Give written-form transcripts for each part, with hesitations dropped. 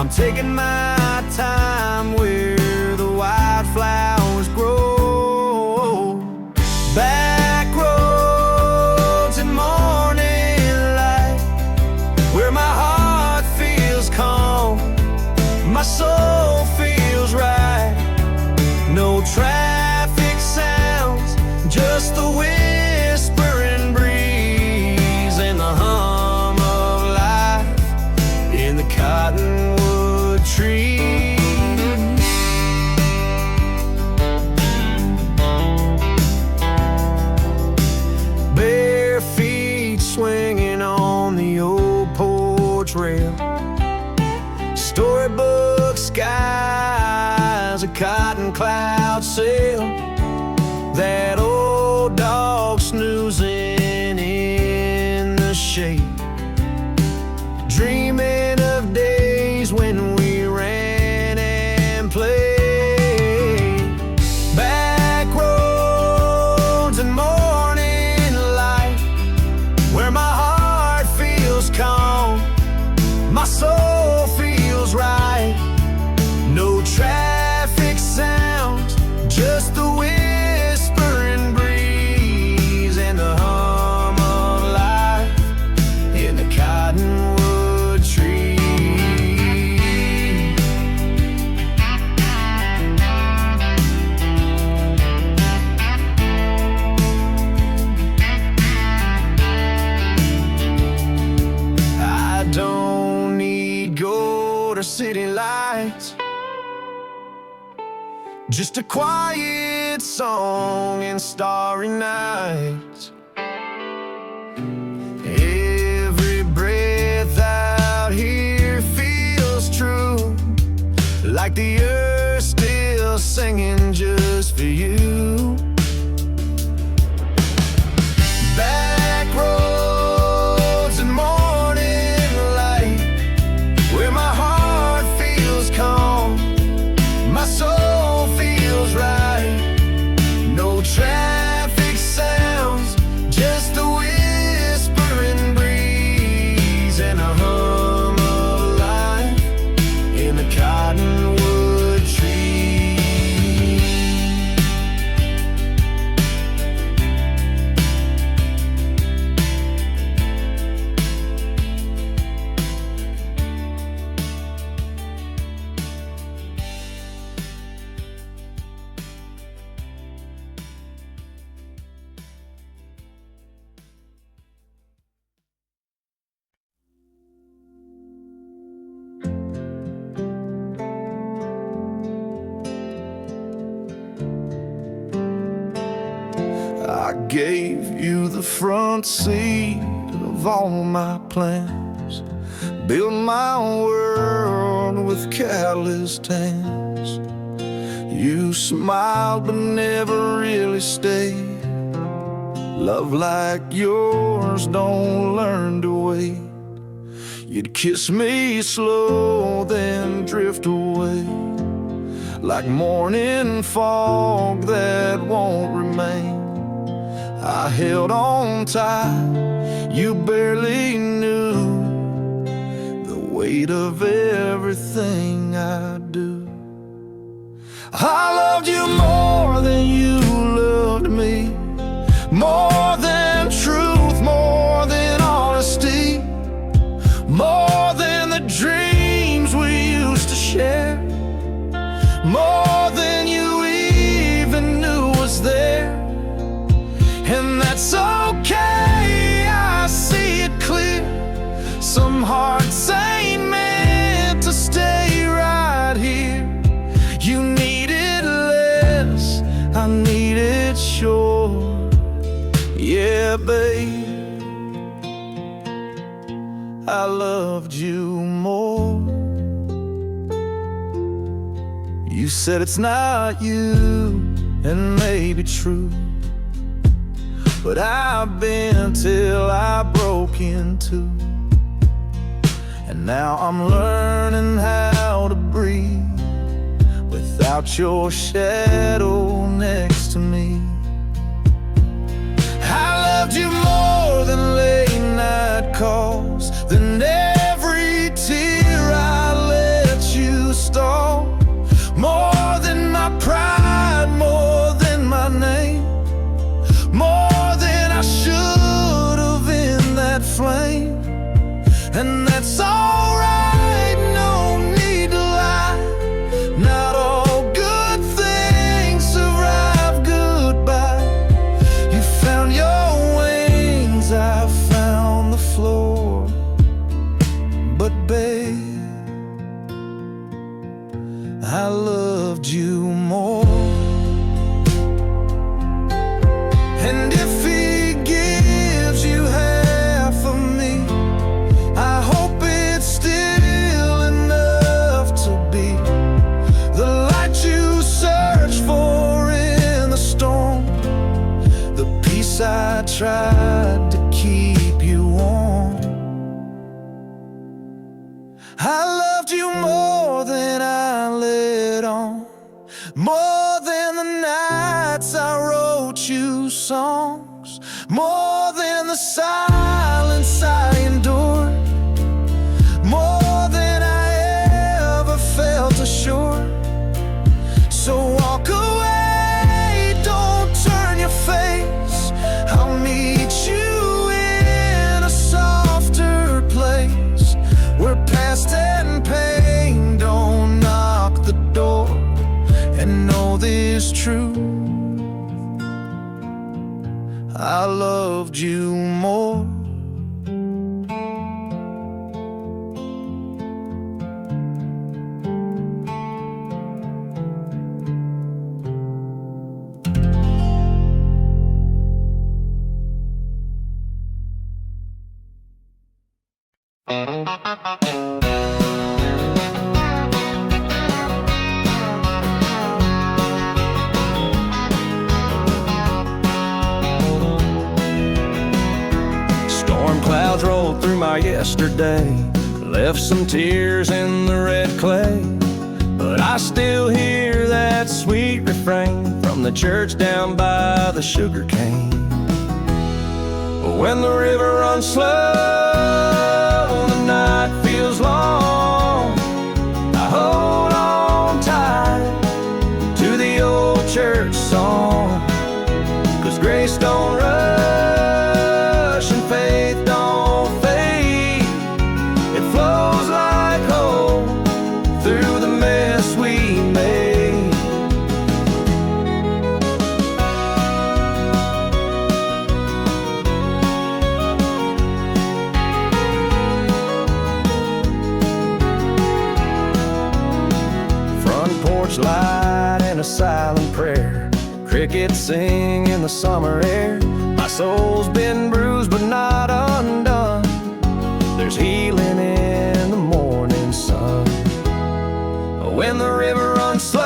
I'm taking my time where the wildflowers grow. Back roads and morning light, where my heart feels calm, my soul feels right. No traffic sounds, just the whispering breeze and the hum of life in the cottonwood trees. Bare feet swinging on the old porch rail, storybook skies, a cotton cloud sail, that old dog snoozing in the shade, dreaming of days when we ran and played. Back roads and morning light, where my heart feels calm, my soul feels right. No traffic sounds, just the whispering breeze and the hum of life in the cottonwood tree. I don't need gold or city lights, just a quiet song and starry nights. Every breath out here feels true, like the earth still singing just for you. Back roads and morning light, where my heart feels calm, my soul feels right. No traffic sounds, just the whispering breeze and a hum of life in the cottonwood tree. I gave you the front seat of all my plans, built my world with calloused hands. You smiled but never really stayed. Love like yours don't learn to wait. You'd kiss me slow, then drift away, like morning fog that won't remain. I held on tight, you barely knew the weight of everything I do. I loved you more than you loved me, more than truth, more than honesty, more than the dreams we used to share, more than you even knew was there. And that's okay, I see it clear. Some hearts ain't meant to stay right here. You needed less, I needed sure. Yeah, babe, I loved you more. You said it's not you, and maybe true, but I've been till I broke in two. And now I'm learning how to breathe without your shadow next to me. I loved you more than late night calls, than every tear I let and that's alright, no need to lie. Not all good things survive goodbye. You found your wings, I found the floor. But babe, I loved you more. And if he gives you half of me, I hope it's still enough to be the light you search for in the storm, the peace I tried to keep you warm. I loved you more than I let on, more than the nights I wrote you songs, more than the silence I endured, more than I ever felt assured. So walk away, don't turn your face. I'll meet you in a softer place, where past and pain don't knock the door. And know this truth, I loved you more. Storm clouds rolled through my yesterday, left some tears in the red clay, but I still hear that sweet refrain from the church down by the sugar cane. When the river runs slow and the night feels long, I hold on tight to the old church song. 'Cause grace don't rush and faith don't fade. It flows like hope through the mess we made. Light and a silent prayer, crickets sing in the summer air. My soul's been bruised but not undone. There's healing in the morning sun. When the river runs slow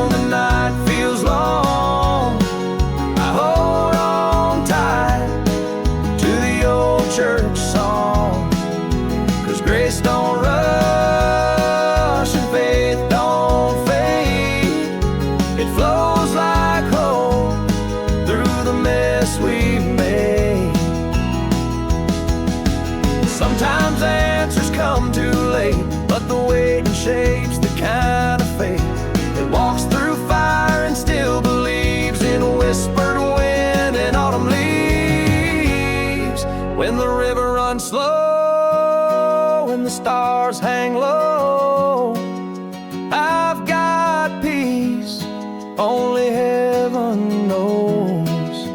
and the night feels long, I hold on tight to the old church song. 'Cause grace don't rush and faith don't fade. It flows like hope through the mess we've made. Sometimes answers come too late, but the waiting shapes the kind of faith that walks through fire and still believes in whispered wind and autumn leaves. When the river runs slow and the stars hang low, I've got peace only heaven knows.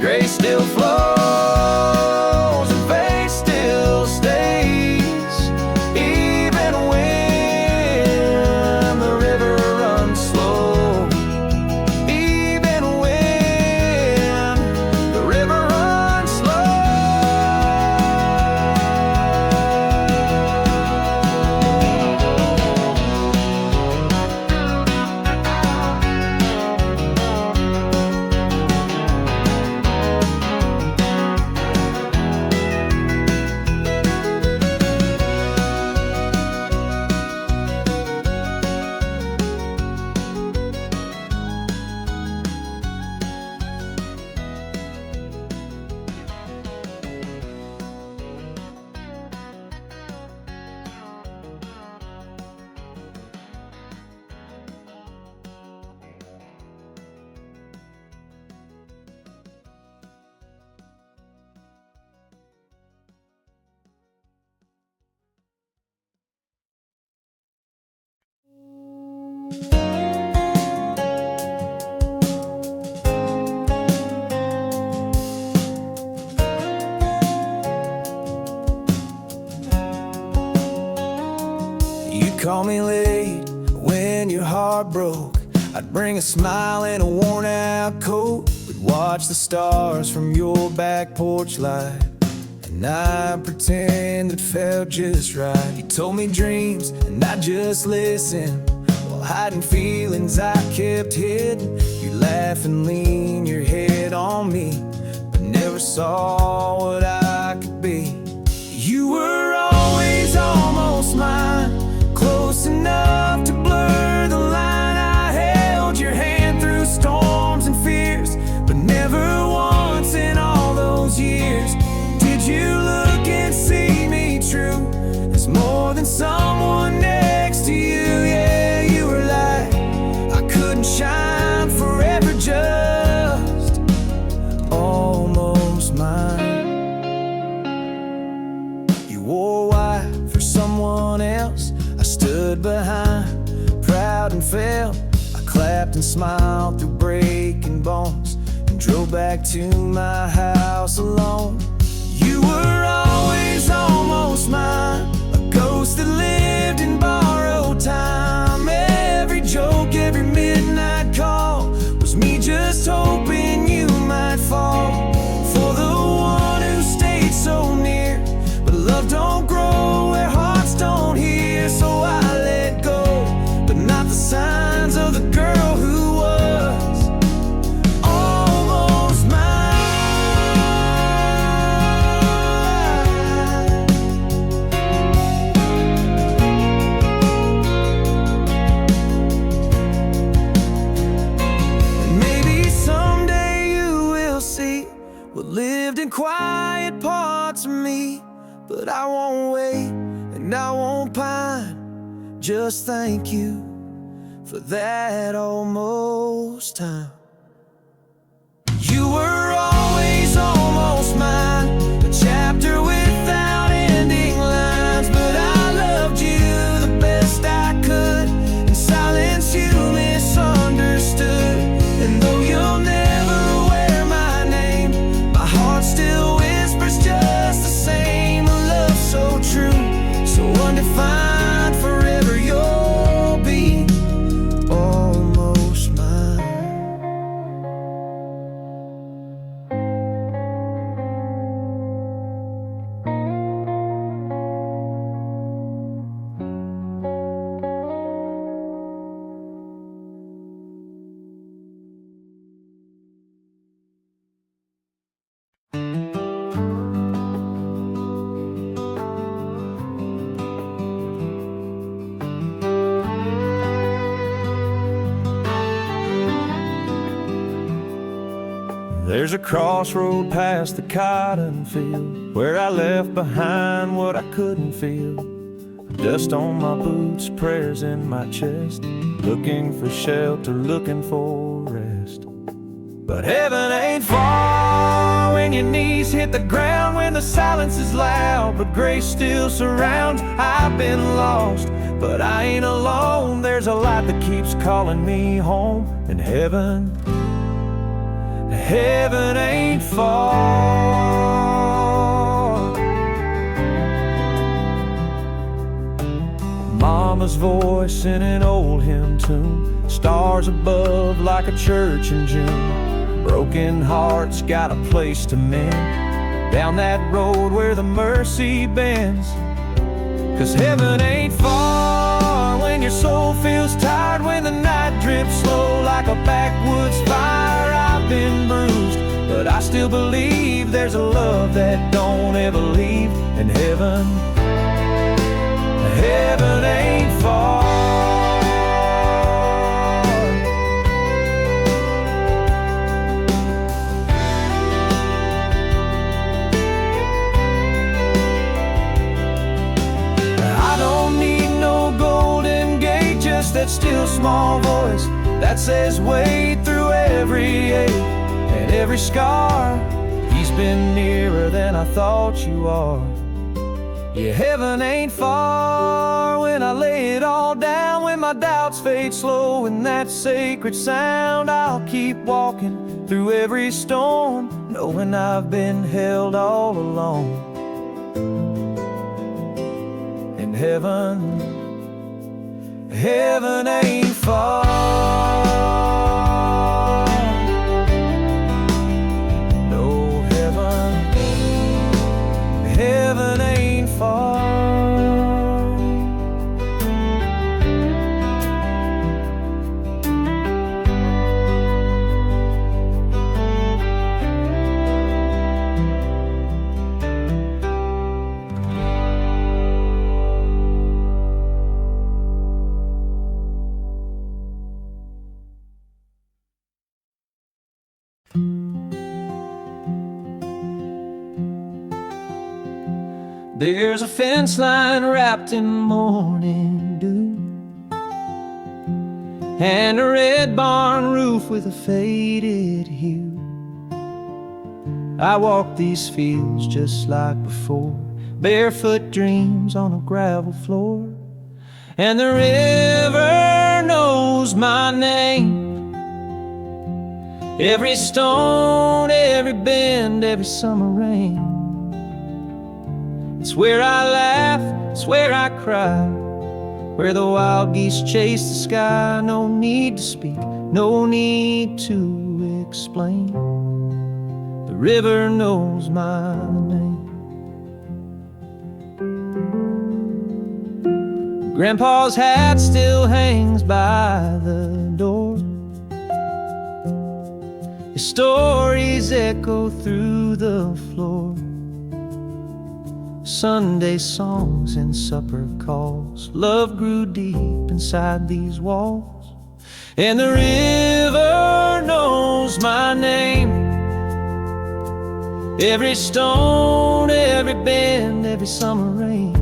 Grace still flows and faith still stays, even when the river runs slow. Even when the river runs slow. call me late when your heart broke. I'd bring a smile and a worn out coat. We'd watch the stars from your back porch light, and I'd pretend it felt just right. You told me dreams and I just listened, while hiding feelings I kept hidden. You laugh and lean your head on me, but never saw what I could be. You were always almost mine, close enough to blur the line. I held your hand through storms and fears, but never once in all those years did you look and see me true as more than someone next to you. Yeah, you were like I couldn't shine forever, just almost mine. You wore white for someone else, I stood behind, proud and felt. I clapped and smiled through breaking bones, and drove back to my house alone. You were always almost mine, a ghost that lived in borrowed time. Every joke, every midnight call was me just hoping you might fall for the one who stayed so near. But love don't grow where hearts don't hear, so I let go, but not the signs of the girl who was almost mine. And maybe someday you will see what lived in quiet parts of me, but I won't wait and I won't pine. Just thank you for that almost time. You were always almost mine, a chapter without ending lines. But I loved you the best I could, in silence you misunderstood. And though you'll never wear my name, my heart still whispers just the same. A love so true, so undefined, forever you'll be almost mine. There's a crossroad past the cotton field, where I left behind what I couldn't feel. Dust on my boots, prayers in my chest, looking for shelter, looking for rest. But heaven ain't far when your knees hit the ground, when the silence is loud but grace still surrounds. I've been lost, but I ain't alone. There's a light that keeps calling me home, and heaven ain't far. Mama's voice in an old hymn tune, stars above like a church in June. Broken hearts got a place to mend, down that road where the mercy bends. 'Cause heaven ain't far when your soul feels tired, when the night drips slow like a backwoods fire. I've been bruised, but I still believe there's a love that don't ever leave. And heaven ain't far. I don't need no golden gate, just that still small voice that says wait through every ache and every scar. He's been nearer than I thought you are. Yeah, heaven ain't far when I lay it all down, when my doubts fade slow in that sacred sound. I'll keep walking through every storm, knowing I've been held all along. And heaven heaven ain't far. No, heaven ain't far. There's a fence line wrapped in morning dew, and a red barn roof with a faded hue. I walk these fields just like before, barefoot dreams on a gravel floor. And the river knows my name, every stone, every bend, every summer rain. It's where I laugh, it's where I cry, where the wild geese chase the sky. No need to speak, no need to explain. The river knows my name. Grandpa's hat still hangs by the door. His stories echo through the floor. Sunday songs and supper calls, love grew deep inside these walls. And the river knows my name, every stone, every bend, every summer rain.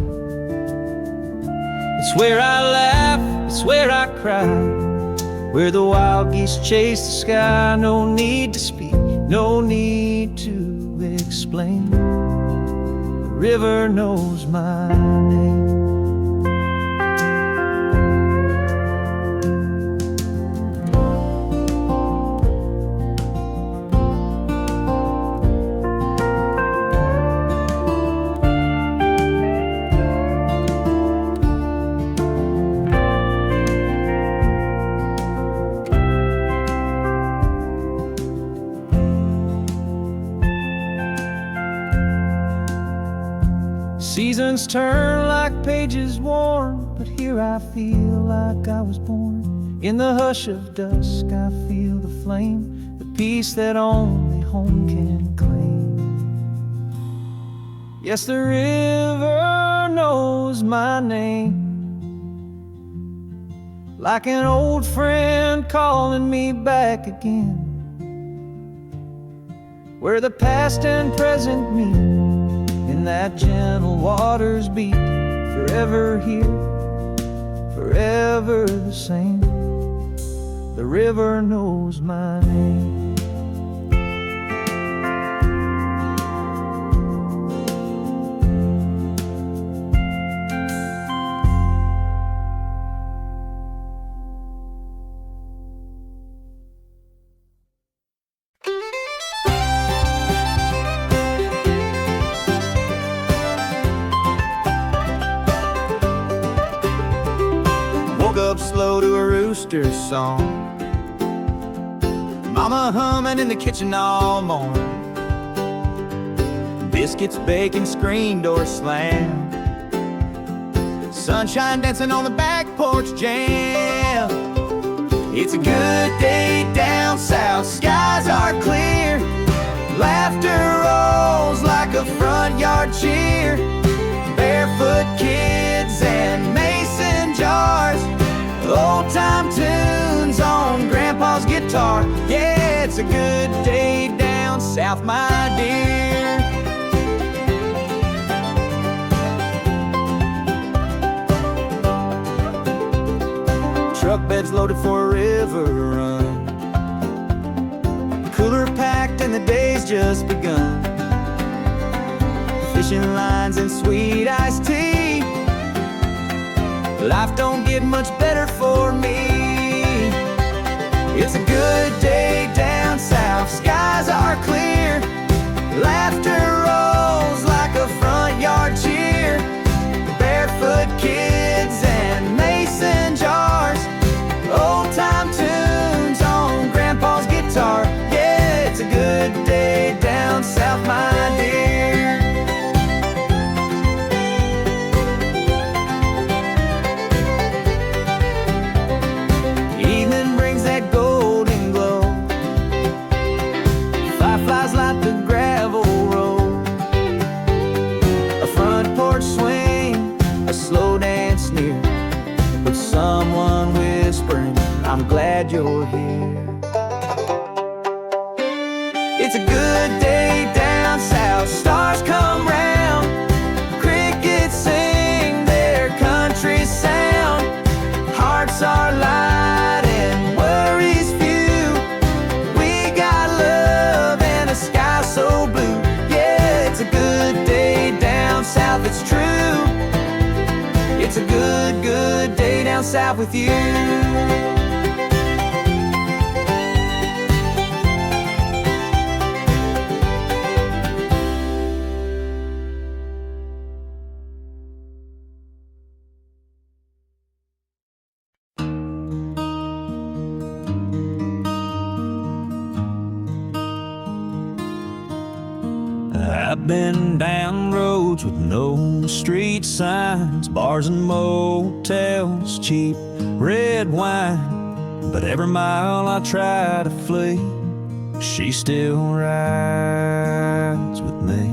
It's where I laugh, it's where I cry, where the wild geese chase the sky. No need to speak, no need to explain. The river knows my name. Seasons turn like pages worn, but here I feel like I was born. In the hush of dusk I feel the flame, the peace that only home can claim. Yes, the river knows my name, like an old friend calling me back again, where the past and present meet in that gentle water's beat. Forever here, forever the same. The river knows my name. Up slow to a rooster's song, mama humming in the kitchen all morning, biscuits baking, screen door slam, sunshine dancing on the back porch jam. It's a good day down south, skies are clear, laughter rolls like a front yard cheer, barefoot kids and mason jars, old-time tunes on Grandpa's guitar. Yeah, it's a good day down south, my dear. Truck beds loaded for a river run, cooler packed and the day's just begun, fishing lines and sweet iced tea. Life don't get much better for me. It's a good day down south, skies are clear, laughter rolls like a front yard cheer, barefoot kids and mason jars, glad you're here. It's a good day down south, stars come round, crickets sing their country sound. Hearts are light and worries few. We got love and a sky so blue. Yeah, it's a good day down south, it's true. It's a good, good day down south with you. I've been down roads with no street signs, bars and motels, cheap red wine. But every mile I try to flee, she still rides with me.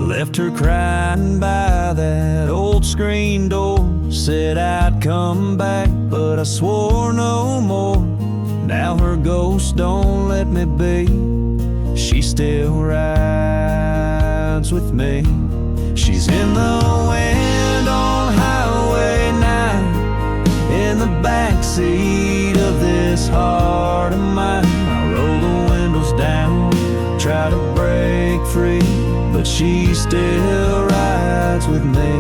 Left her crying by that old screen door, said I'd come back, but I swore no more. Now her ghost don't let me be, she still rides with me. She's in the wind on Highway 9, in the backseat of this heart of mine. I roll the windows down, try to break free, but she still rides with me.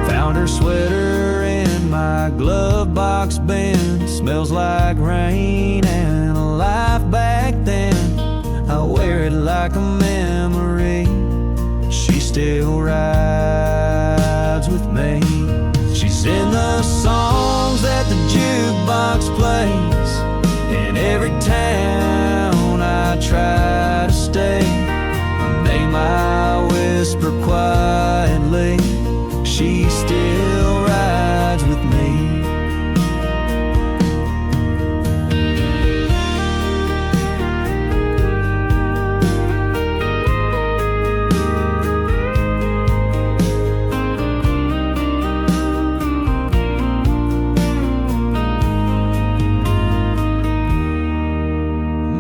Found her sweater in my glove box bin, smells like rain and life back then. I wear it like a memory, she still rides with me. She's in the songs that the jukebox plays, in every town I try to stay. Her name I whisper quietly, she still rides with me.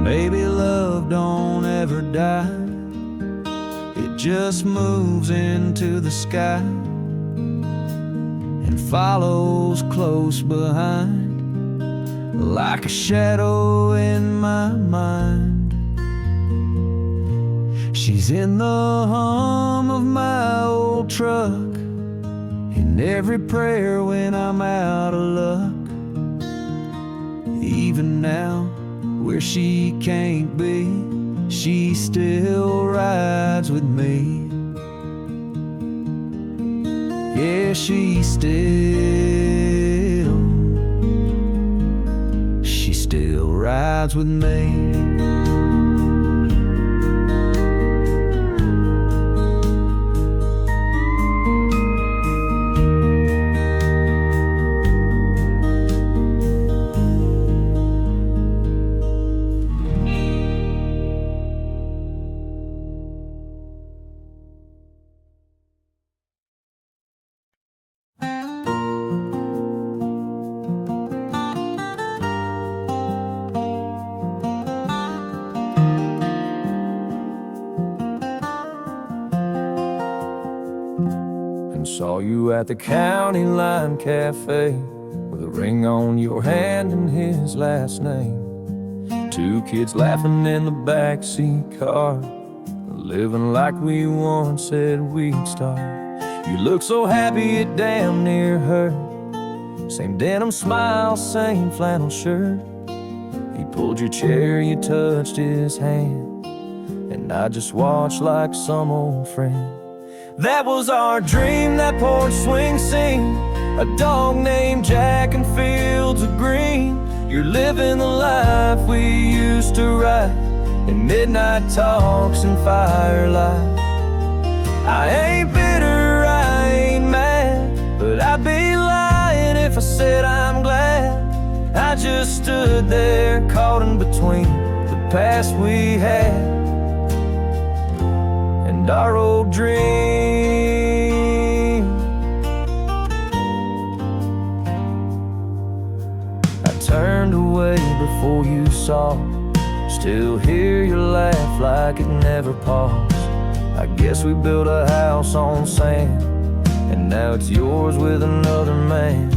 Maybe love don't ever die, it just moves into the sky and follows close behind, like a shadow in my mind. She's in the hum of my old truck, in every prayer when I'm out of luck. Even now, where she can't be, she still rides with me. Yeah, she still rides with me. Saw you at the county line cafe, with a ring on your hand and his last name. Two kids laughing in the backseat car, living like we once said we'd start. You look so happy it damn near hurt. Same denim smile, same flannel shirt. He pulled your chair, you touched his hand, and I just watched like some old friend. That was our dream, that porch swing scene, a dog named Jack and fields of green. You're living the life we used to ride, in midnight talks and firelight. I ain't bitter, I ain't mad, but I'd be lying if I said I'm glad. I just stood there caught in between the past we had and our old dream. saw. Still hear your laugh like it never paused. I guess we built a house on sand, and now it's yours with another man.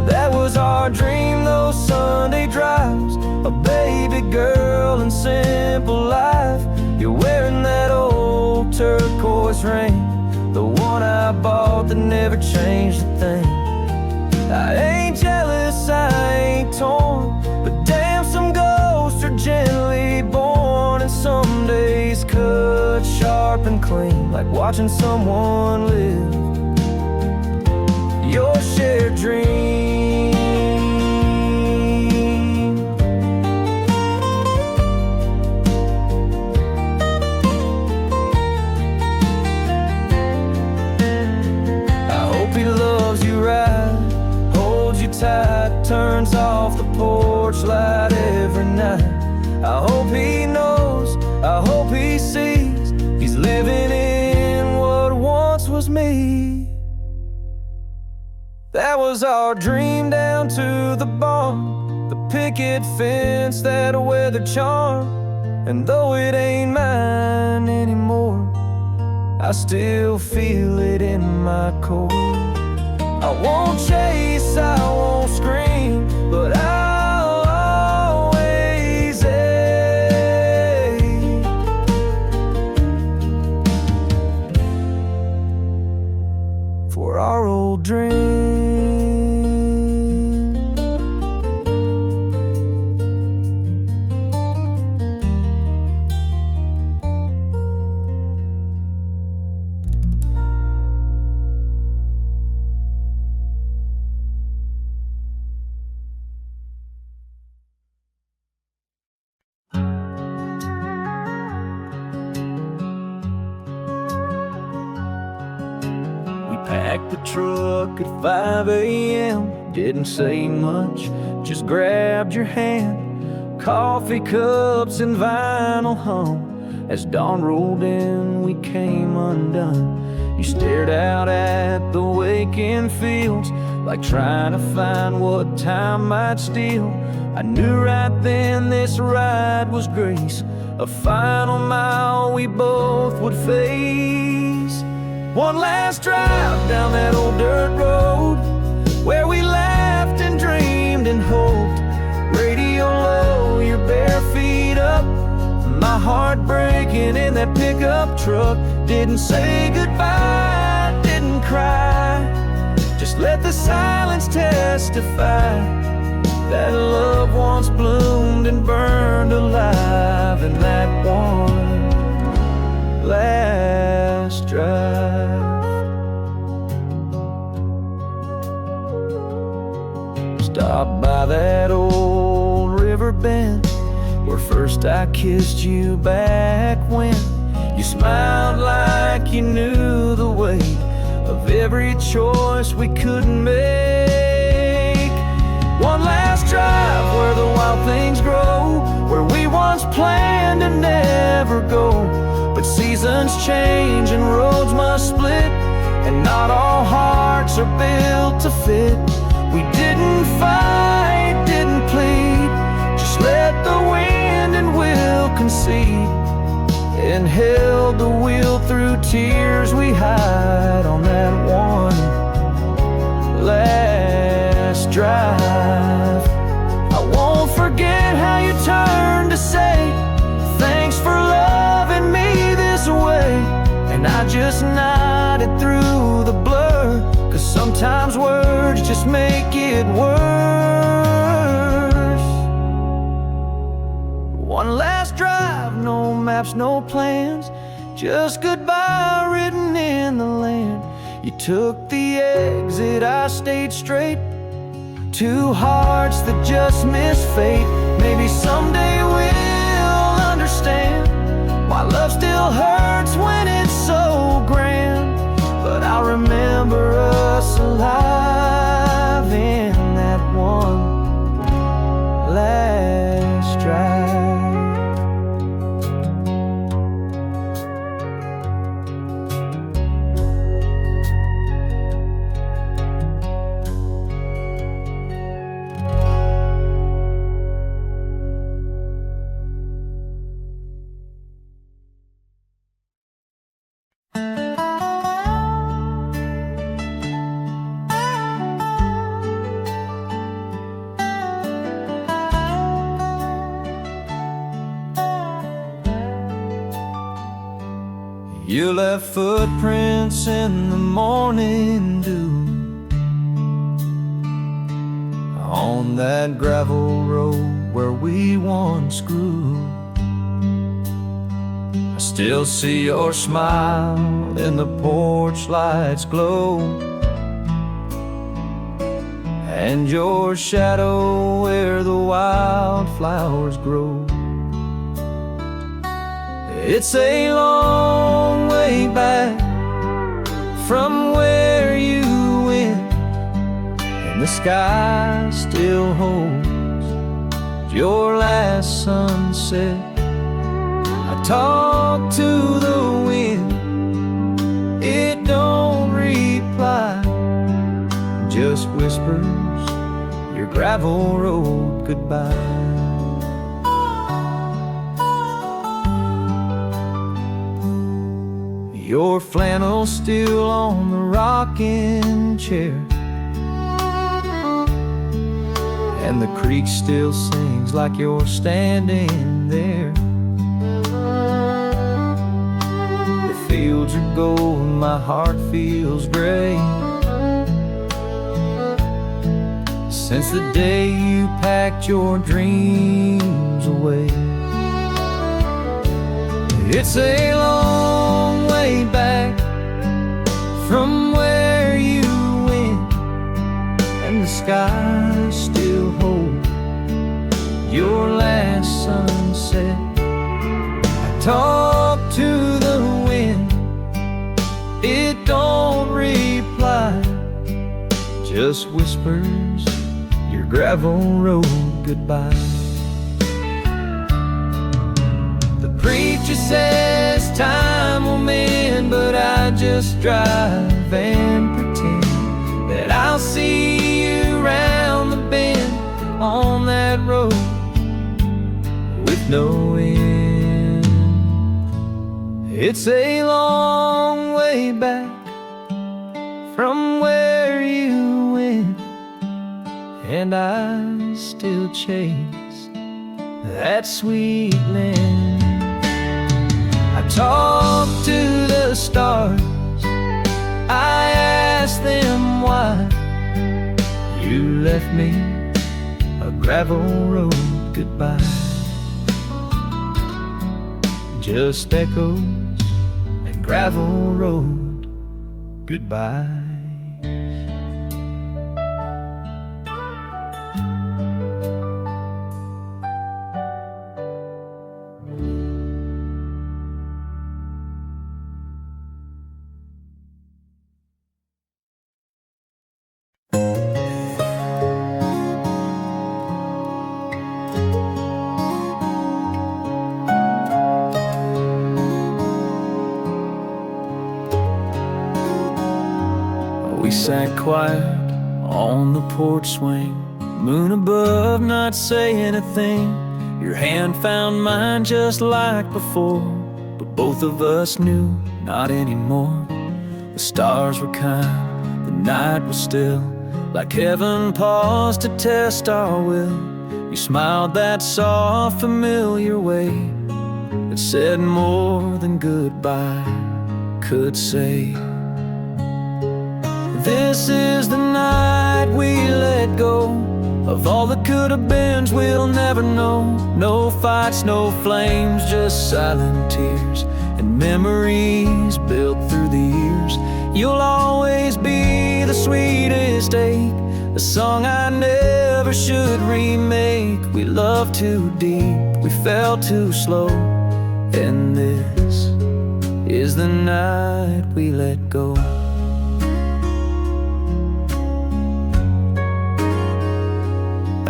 That was our dream, those Sunday drives, a baby girl and simple life. You're wearing that old turquoise ring, the one I bought that never changed a thing. I ain't jealous, I ain't torn, but damn, some ghosts are gently born, and some days cut sharp and clean, like watching someone live your shared dream. I hope he loves you right, holds you tight, turns off the porch light every night. I hope he knows, I hope he sees, he's living in what once was me. That was our dream down to the barn, the picket fence, that weather charm. And though it ain't mine anymore, I still feel it in my core. I won't chase, I won't scream, but I'll always ache for our old dream. Packed the truck at 5 a.m. Didn't say much, just grabbed your hand. Coffee cups and vinyl hum. As dawn rolled in, we came undone. You stared out at the waking fields, like trying to find what time might steal. I knew right then this ride was grace, a final mile we both would face. One last drive down that old dirt road, where we laughed and dreamed and hoped. Radio low, your bare feet up, my heart breaking in that pickup truck. Didn't say goodbye, didn't cry, just let the silence testify that love once bloomed and burned alive in that one last drive. Stopped by that old river bend, where first I kissed you back when you smiled like you knew the weight of every choice we couldn't make. One last drive where the wild things grow, where we once planned to never go. But seasons change and roads must split, and not all hearts are built to fit. We didn't fight, didn't plead, just let the wind and will concede, and held the wheel through tears we hide on that one last drive. I won't forget how you turned to say thanks for loving me this way, and I just nodded through the blur, 'cause sometimes words just make it worse. One last drive, no maps, no plans, just goodbye written in the land. You took the exit, I stayed straight. Two hearts that just missed fate. Maybe someday we'll understand why love still hurts when it's so grand. But I remember us alive in that one last drive. You left footprints in the morning dew on that gravel road where we once grew. I still see your smile in the porch light's glow, and your shadow where the wildflowers grow. It's a long way back from where you went, and the sky still holds your last sunset. I talk to the wind, it don't reply, just whispers your gravel road goodbye. Your flannel still on the rocking chair, and the creek still sings like you're standing there. The fields are gold and my heart feels gray, since the day you packed your dreams away. It's a long way back from where you went, and the sky still holds your last sunset. I talk to the wind, it don't reply, just whispers your gravel road goodbye. Preacher says time will mend, but I just drive and pretend that I'll see you round the bend on that road with no end. It's a long way back from where you went, and I still chase that sweet land. I talk to the stars, I ask them why you left me a gravel road goodbye. Just echoes and gravel road goodbye. We sat quiet on the porch swing, moon above, not saying a thing. Your hand found mine just like before, but both of us knew not anymore. The stars were kind, the night was still, like heaven paused to test our will. You smiled that soft, familiar way that said more than goodbye could say. This is the night we let go of all the could-have-beens we'll never know. No fights, no flames, just silent tears and memories built through the years. You'll always be the sweetest ache, the song I never should remake. We loved too deep, we fell too slow, and this is the night we let go.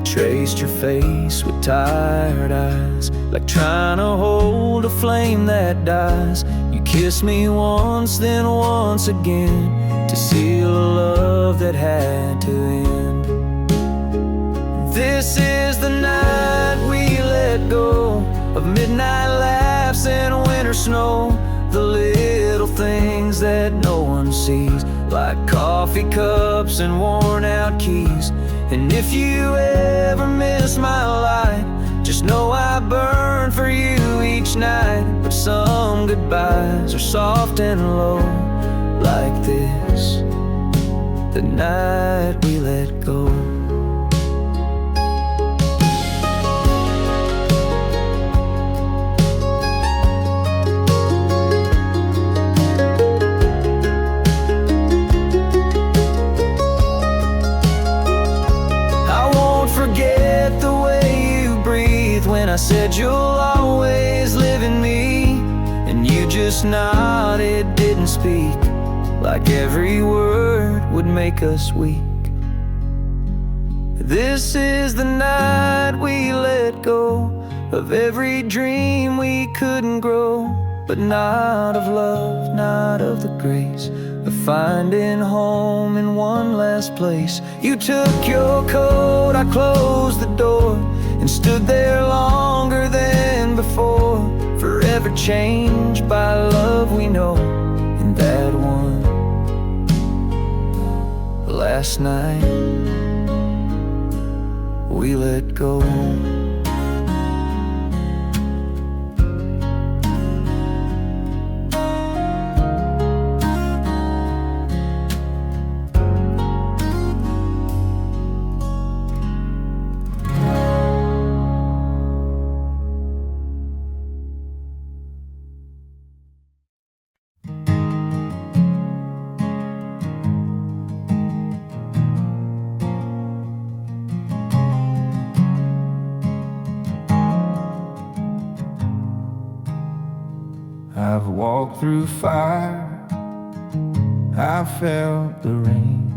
Traced your face with tired eyes, like trying to hold a flame that dies. You kissed me once, then once again, to seal a love that had to end. This is the night we let go of midnight laughs and winter snow, the little things that no one sees, like coffee cups and worn out keys. And if you ever miss my light, Just know I burn for you each night, but some goodbyes are soft and low, like this, the night we let go. I said you'll always live in me, and you just nodded, didn't speak, like every word would make us weak. This is the night we let go of every dream we couldn't grow, but not of love, not of the grace of finding home in one last place. You took your coat, I closed the door, and stood there longer than before, forever changed by love we know. And that one last night we let go. I've walked through fire, I've felt the rain,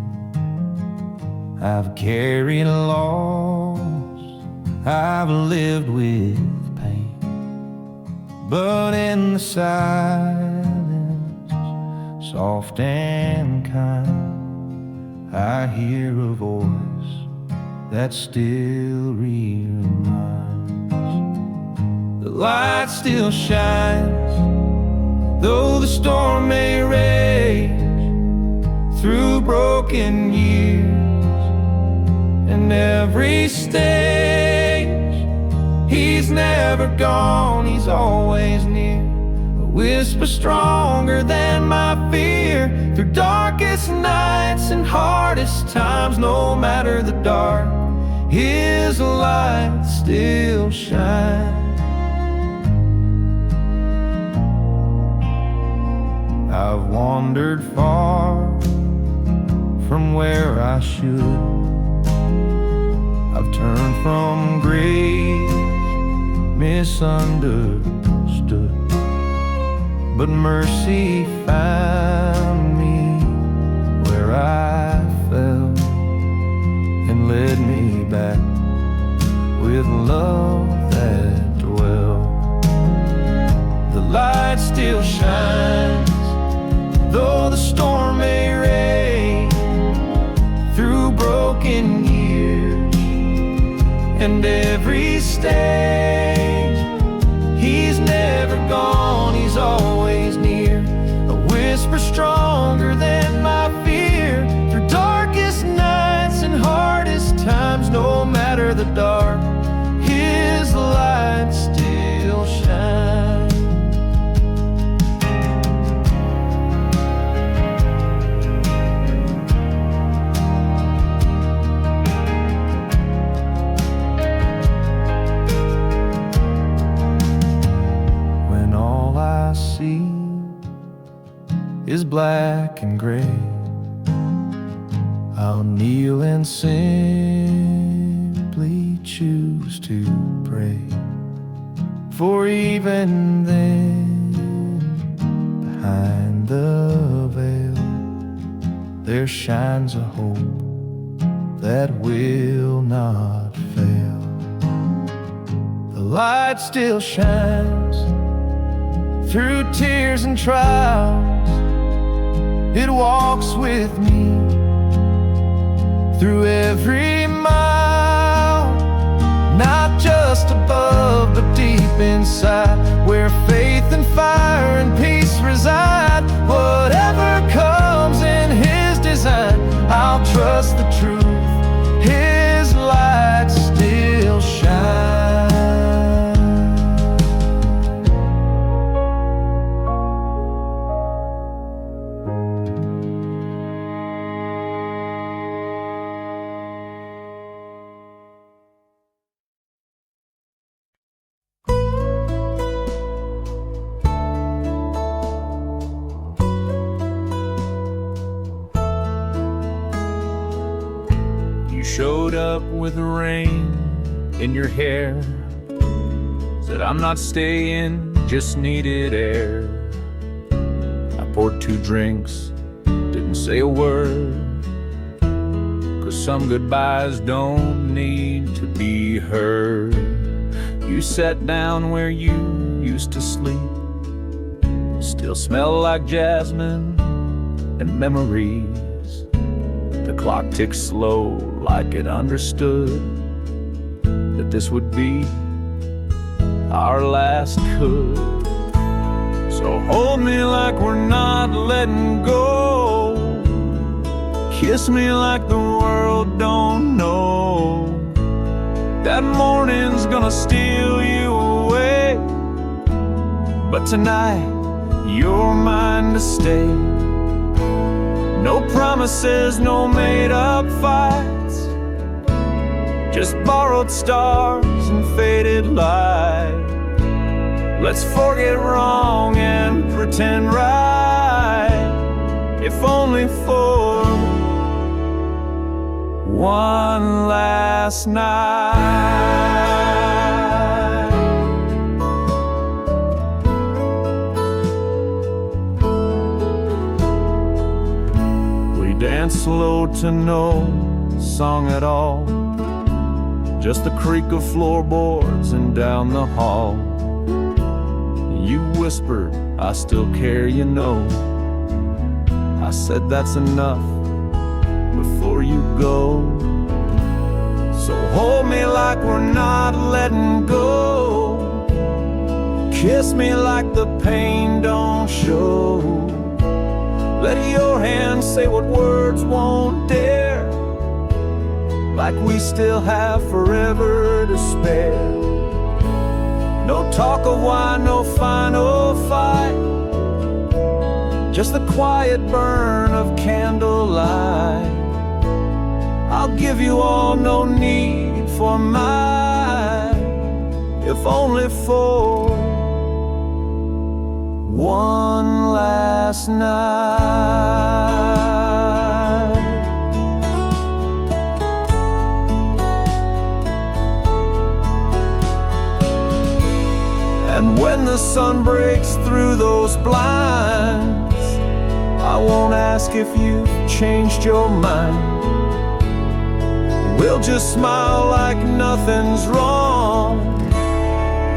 I've carried loss, I've lived with pain. But in the silence, soft and kind, I hear a voice that still reminds. The light still shines, though the storm may rage through broken years and every stage. He's never gone, he's always near, a whisper stronger than my fear. Through darkest nights and hardest times, no matter the dark, his light still shines. I've wandered far from where I should, I've turned from grace, misunderstood, but mercy found me where I fell and led me back with love that dwelled. The light still shines, though the storm may rage through broken years and every stage. He's never gone, he's always near, a whisper stronger than my fear. Through darkest nights and hardest times, no matter the dark, his light still shines. Is black and gray, I'll kneel and simply choose to pray. For even then, behind the veil, there shines a hope that will not fail. The light still shines through tears and trials. It walks with me through every mile, not just above but deep inside, where faith and fire and peace reside. Whatever comes in his design, I'll trust the truth, his light still shines. showed up with rain in your hair. Said, I'm not staying, just needed air. I poured 2 drinks, didn't say a word, 'cause some goodbyes don't need to be heard. You sat down where you used to sleep, still smell like jasmine and memories. The clock ticked slow like it understood that this would be our last could. So hold me like we're not letting go. Kiss me like the world don't know that morning's gonna steal you away. But tonight, you're mine to stay. No promises, no made-up fights, just borrowed stars and faded light. Let's forget wrong and pretend right, if only for one last night. We danced slow to no song at all, just the creak of floorboards and down the hall. You whispered, I still care, you know. I said that's enough before you go. So hold me like we're not letting go. Kiss me like the pain don't show. Let your hands say what words won't dare, like we still have forever to spare. No talk of why, no final fight, just the quiet burn of candlelight. I'll give you all, no need for mine, if only for one last night. And when the sun breaks through those blinds, I won't ask if you've changed your mind. We'll just smile like nothing's wrong,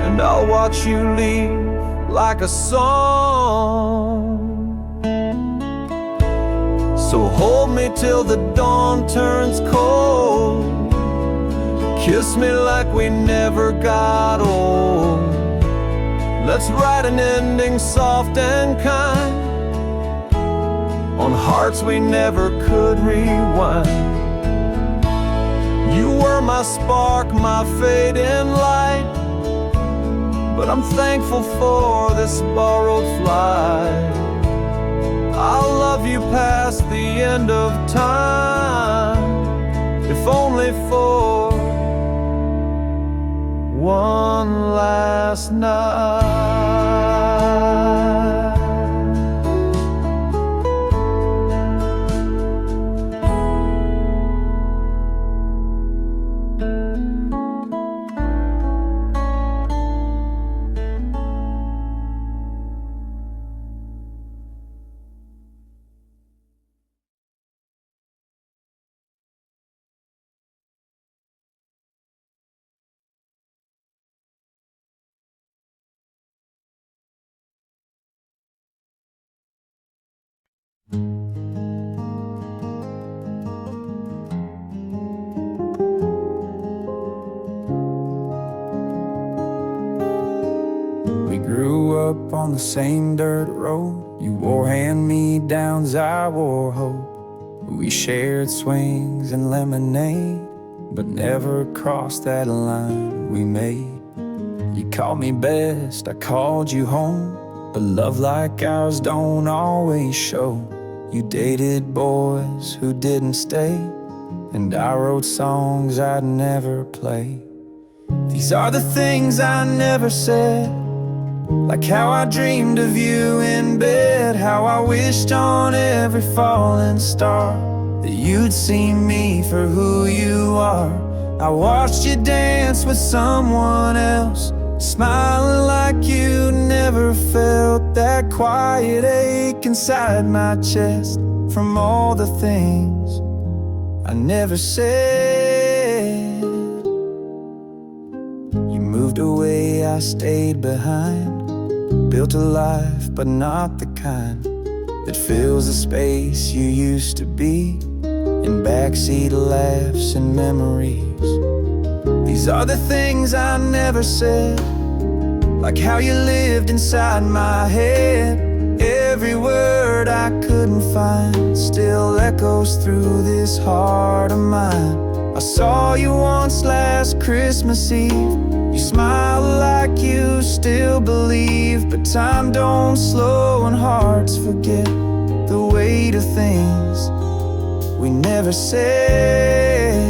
and I'll watch you leave like a song. So hold me till the dawn turns cold. Kiss me like we never got old. Let's write an ending soft and kind on hearts we never could rewind. You were my spark, my fading light, but I'm thankful for this borrowed flight. I'll love you past the end of time, if only for one last night. We grew up on the same dirt road. You wore hand-me-downs, I wore hope. We shared swings and lemonade, but never crossed that line we made. You called me best, I called you home, but love like ours don't always show. You dated boys who didn't stay, and I wrote songs I'd never play. These are the things I never said, like how I dreamed of you in bed, how I wished on every falling star that you'd see me for who you are. I watched you dance with someone else, smiling like you never felt that quiet ache inside my chest from all the things I never said. You moved away, I stayed behind, built a life, but not the kind that fills the space you used to be, in backseat laughs and memories. These are the things I never said, like how you lived inside my head. Every word I couldn't find still echoes through this heart of mine. I saw you once last Christmas Eve. You smiled like you still believe, but time don't slow and hearts forget the weight of things we never said.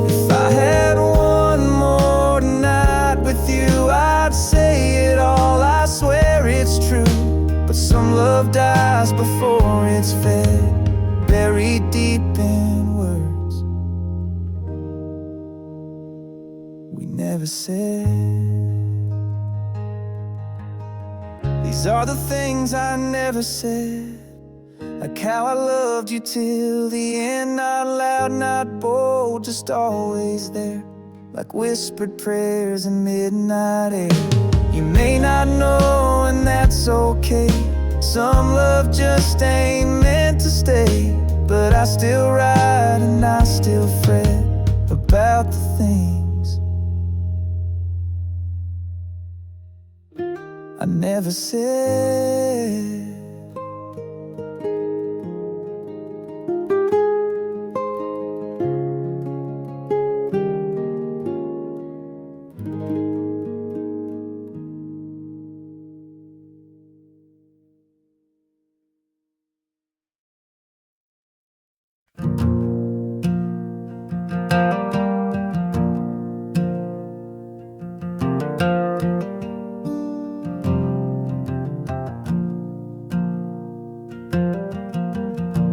If I had one more night with you, I'd say it all, I swear it's true. But some love dies before it's fed, buried deep in words we never said. These are the things I never said, like how I loved you till the end. Not loud, not bold, just always there, like whispered prayers in midnight air. You may not know, and that's okay. Some love just ain't meant to stay, but I still ride and I still fret about the things I never said.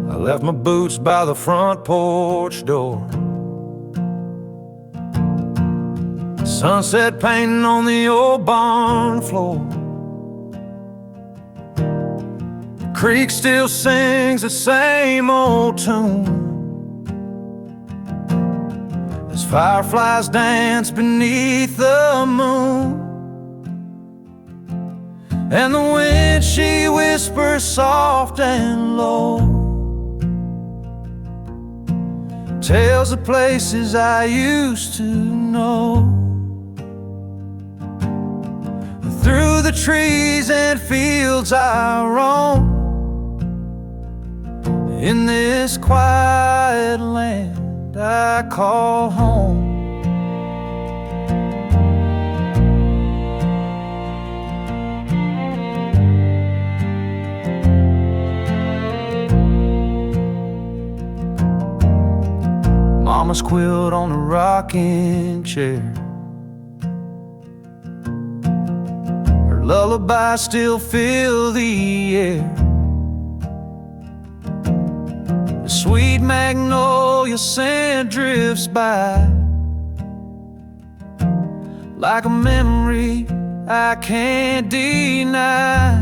I left my boots by the front porch door, sunset painting on the old barn floor. The creek still sings the same old tune as fireflies dance beneath the moon. And the wind, she whispers soft and low, tells the places I used to know. Through the trees and fields I roam, in this quiet land I call home. Mama's quilt on a rocking chair, her lullaby still fill the air. The sweet magnolia scent drifts by, like a memory I can't deny.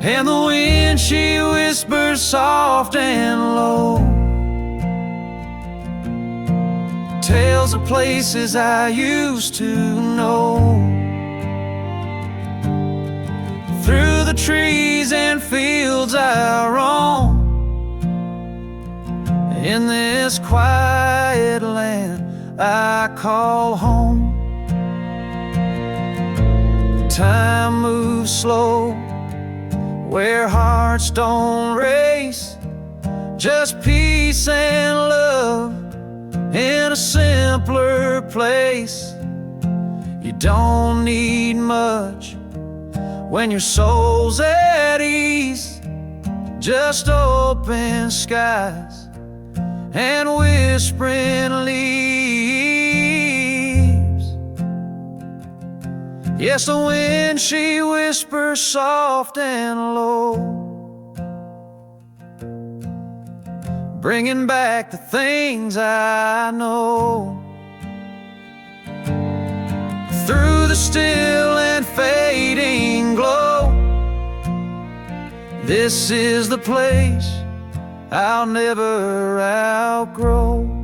And the wind, she whispers soft and low, tells of places I used to know. Through the trees and fields I roam, in this quiet land I call home. Time moves slow where hearts don't race, just peace and love in a simpler place. You don't need much when your soul's at ease, just open skies and whispering leaves. Yes, the wind, she whispers soft and low, bringing back the things I know. Through the still and fading glow, this is the place I'll never outgrow.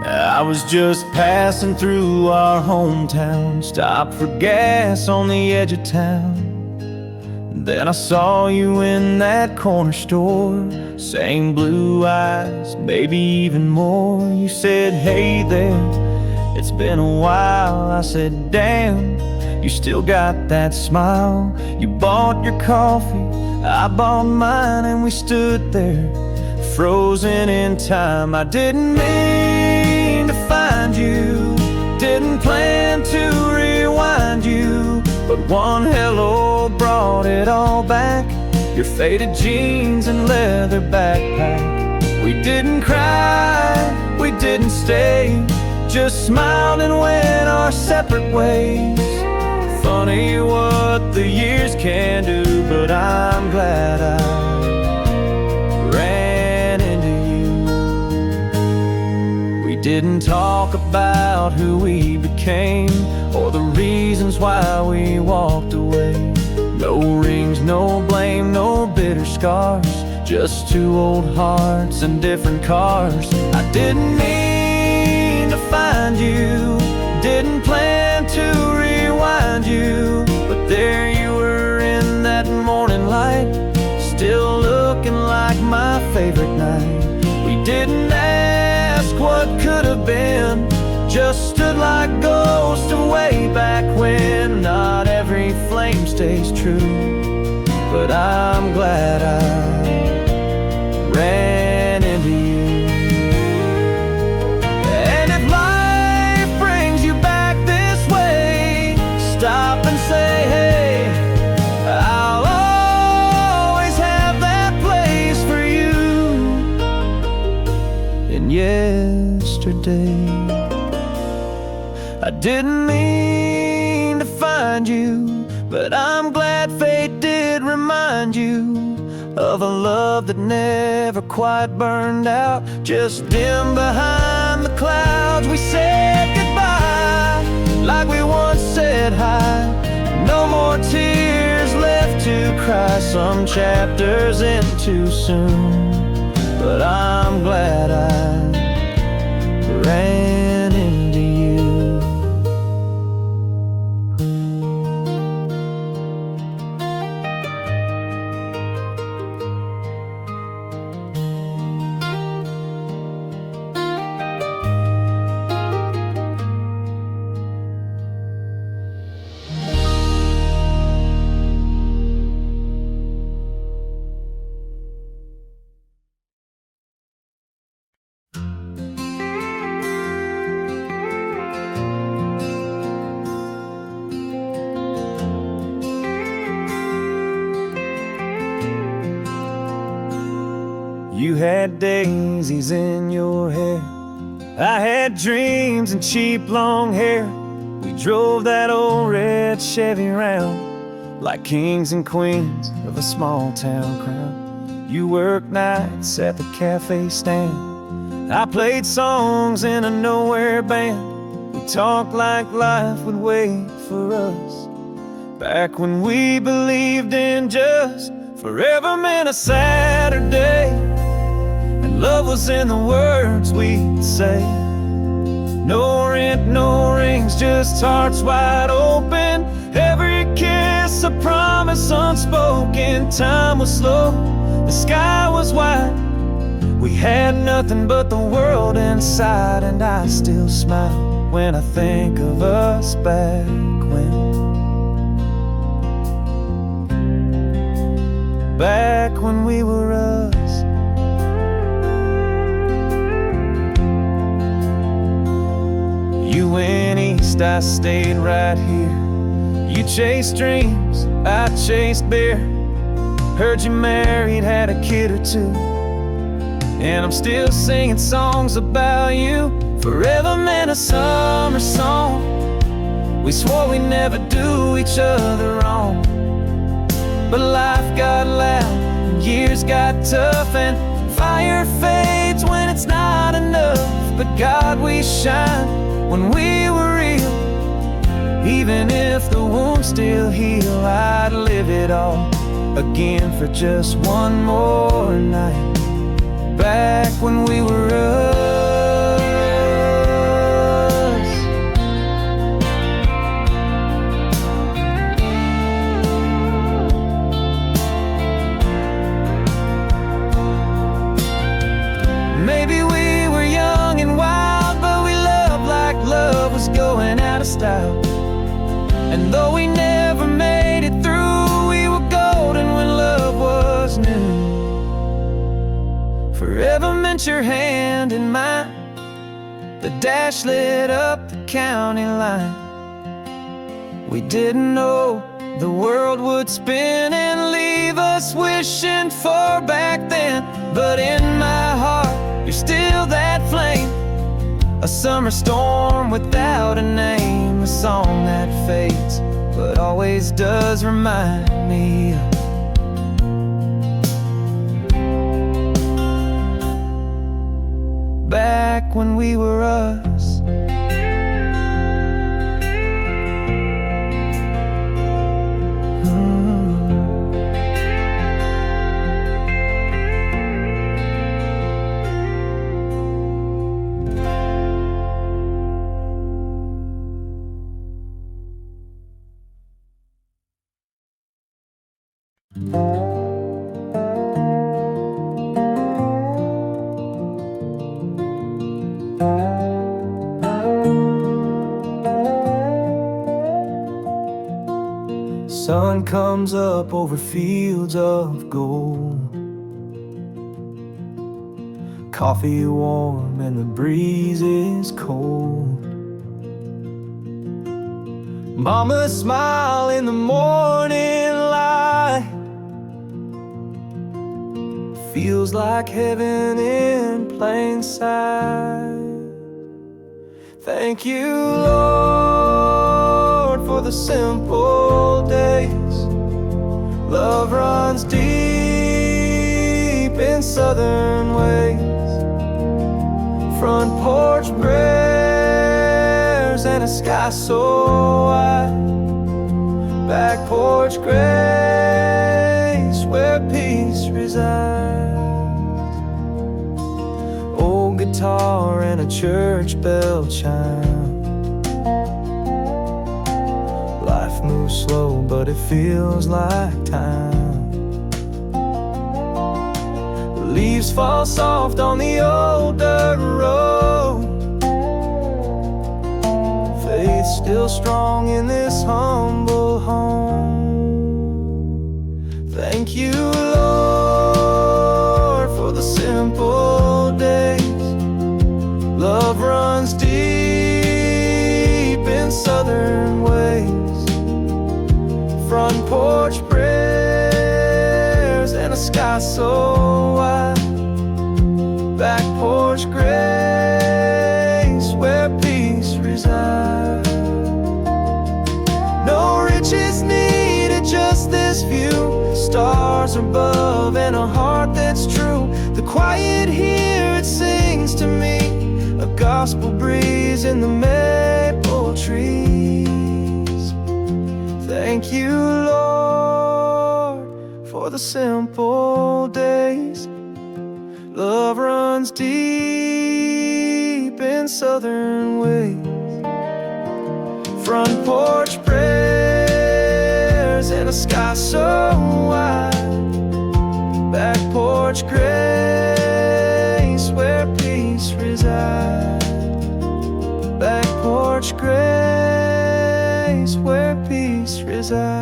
I was just passing through our hometown, stopped for gas on the edge of town. Then I saw you in that corner store, same blue eyes, maybe even more. You said, hey there, it's been a while. I said, damn, you still got that smile. You bought your coffee, I bought mine, and we stood there, frozen in time. I didn't mean to find you, didn't plan to rewind you, but one hello brought it all back. Your faded jeans and leather backpack. We didn't cry, we didn't stay, just smiled and went our separate ways. Funny what the years can do, but I'm glad I ran into you. We didn't talk about who we became or the reasons why we walked away. No rings, no blame, no bitter scars, just two old hearts and different cars. I didn't mean to find you, didn't plan to rewind you, but there you were in that morning light, still looking like my favorite night. We didn't ask what could have been, just stood like ghosts of way back when. Not every flame stays true, but I'm glad I ran into you. And if life brings you back this way, stop and say, hey, I'll always have that place for you. And yesterday, I didn't mean to find you, but I'm glad fate did remind you of a love that never quite burned out, just dim behind the clouds. We said goodbye like we once said hi. No more tears left to cry, some chapters end too soon, but I'm glad I ran into you. You had daisies in your hair, I had dreams and cheap long hair. We drove that old red Chevy round like kings and queens of a small town crowd. You worked nights at the cafe stand, I played songs in a nowhere band. We talked like life would wait for us, back when we believed in just forever meant a Saturday, and love was in the words we'd say. No rent, no rings, just hearts wide open. Every kiss a promise unspoken. Time was slow, the sky was white. We had nothing but the world inside, and I still smile when I think of us back when. back when we were us. You went east, I stayed right here. You chased dreams, I chased beer. Heard you married, had a kid or two, and I'm still singing songs about you. Forever meant a summer song. We swore we'd never do each other wrong, but life got loud and years got tough, and fire fades when it's not enough. But God, we shine when we were real. Even if the wounds still heal, I'd live it all again for just one more night, back when we were us. Maybe we were young and wild, but we loved like love was going out of style. And though we never made it through, we were golden when love was new. Forever meant your hand in mine. The dash lit up the county line. We didn't know the world would spin and leave us wishing for back then. But in my heart, you're still that flame. A summer storm without a name. A song that fades, but always does remind me of back when we were us. Sun comes up over fields of gold. Coffee warm and the breeze is cold. Mama's smile in the morning light feels like heaven in plain sight. Thank you, Lord, for the simple days. Love runs deep in southern ways. Front porch prayers and a sky so wide. Back porch grace where peace resides. Old guitar and a church bell chime. Life moves slow, but it feels like time. Leaves fall soft on the old dirt road. Faith still strong in this humble home. Thank you, Lord, for the simple days. Love runs deep in southern ways. Front porch prayers and a sky so wide. Back porch grace where peace resides. No riches needed, just this view. Stars above and a heart that's true. The quiet here, it sings to me. A gospel breeze in the maple trees. Thank you, Lord, for the simple days. Love runs deep in southern ways. Front porch prayers and a sky so wide. Back porch grace where peace resides. Back porch grace where peace resides.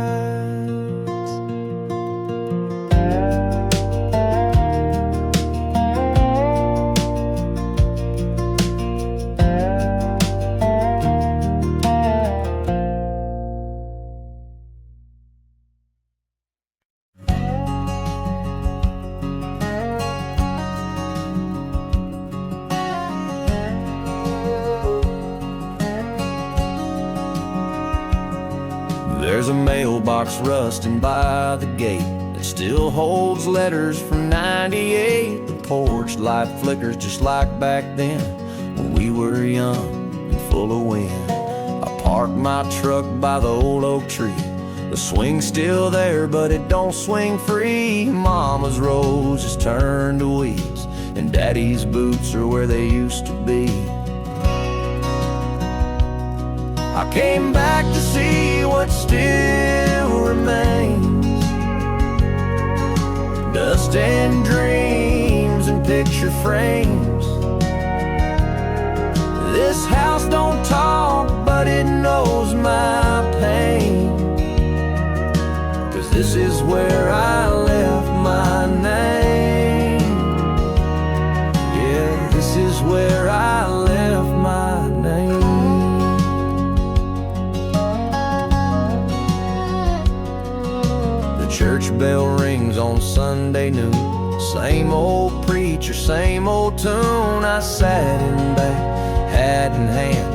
There's a mailbox rusting by the gate that still holds letters from '98. The porch light flickers just like back then when we were young and full of wind. I parked my truck by the old oak tree. The swing's still there, but it don't swing free. Mama's roses turned to weeds, and Daddy's boots are where they used to be. I came back to see what still remains. Dust and dreams and picture frames. This house don't talk, but it knows my pain. 'Cause this is where I left my name. Yeah, this is where I left my name. Church bell rings on Sunday noon. Same old preacher, same old tune. I sat in back, hat in hand,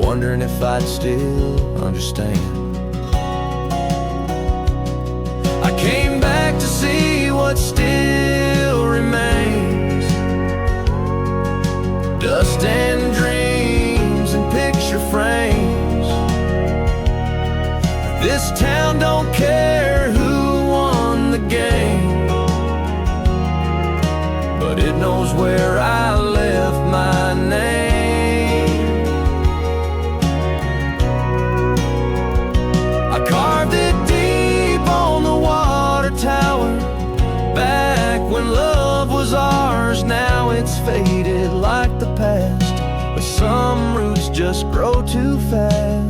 wondering if I'd still understand. I came back to see what still remains. Dust and dreams and picture frames. This town don't care who the game, but it knows where I left my name. I carved it deep on the water tower, back when love was ours. Now it's faded like the past, but some roots just grow too fast.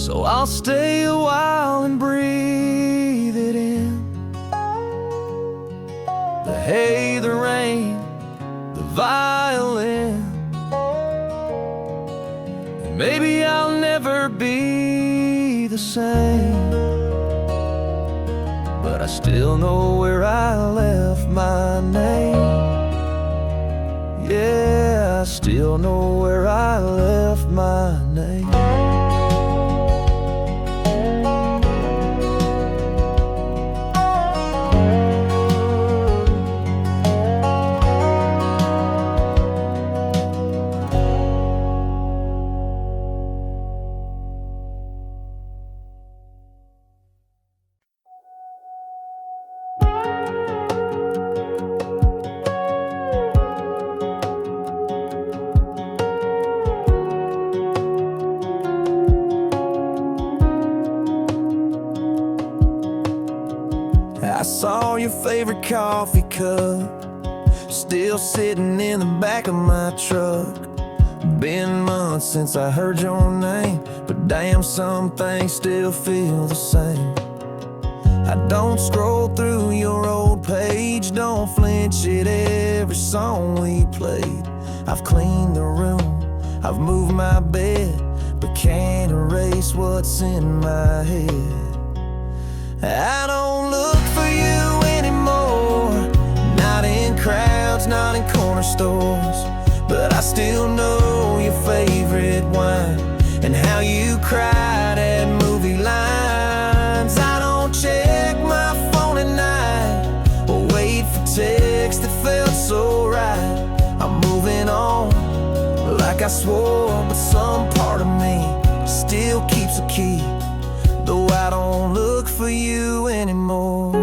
So I'll stay a while and breathe it in. The hay, the rain, the violin. And maybe I'll never be the same, but I still know where I left my name. Yeah, I still know where I left my name. I saw your favorite coffee cup still sitting in the back of my truck. Been months since I heard your name, but damn, some things still feel the same. I don't scroll through your old page, don't flinch at every song we played. I've cleaned the room, I've moved my bed, but can't erase what's in my head. I don't look for you anymore, not in crowds, not in corner stores, but I still know your favorite wine and how you cried at movie lines. I don't check my phone at night or wait for texts that felt so right. I'm moving on like I swore, but some part of me still keeps a key, though I don't look for you anymore.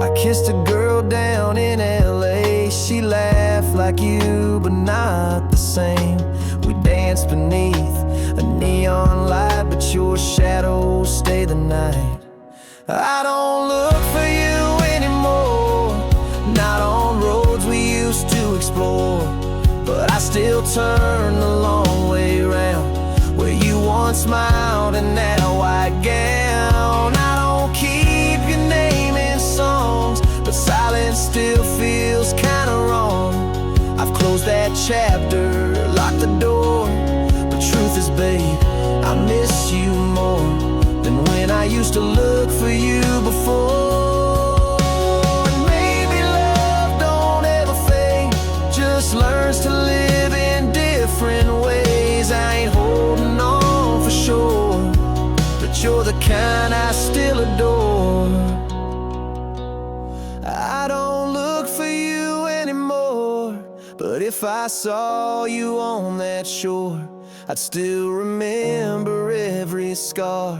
I kissed a girl down in LA. She laughed like you, but not the same. We danced beneath a neon light, but your shadows stay the night. I don't look for you anymore, not on roads we used to explore, but I still turn the long way round where you once smiled in that white gown. I don't keep your name in songs, but silence still feels kinda wrong. I've closed that chapter, locked the door, but truth is, babe, I miss you more than I used to look for you before. And maybe love don't ever fade, just learns to live in different ways. I ain't holding on for sure, but you're the kind I still adore. I don't look for you anymore, but if I saw you on that shore, I'd still remember every scar,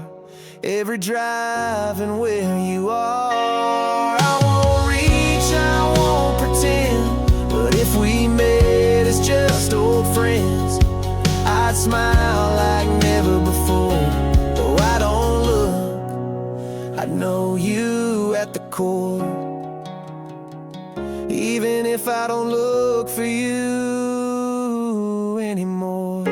every drive and where you are. I won't reach, I won't pretend, but if we met as just old friends, I'd smile like never before. Though I don't look, I know you at the core. Even if I don't look for you anymore.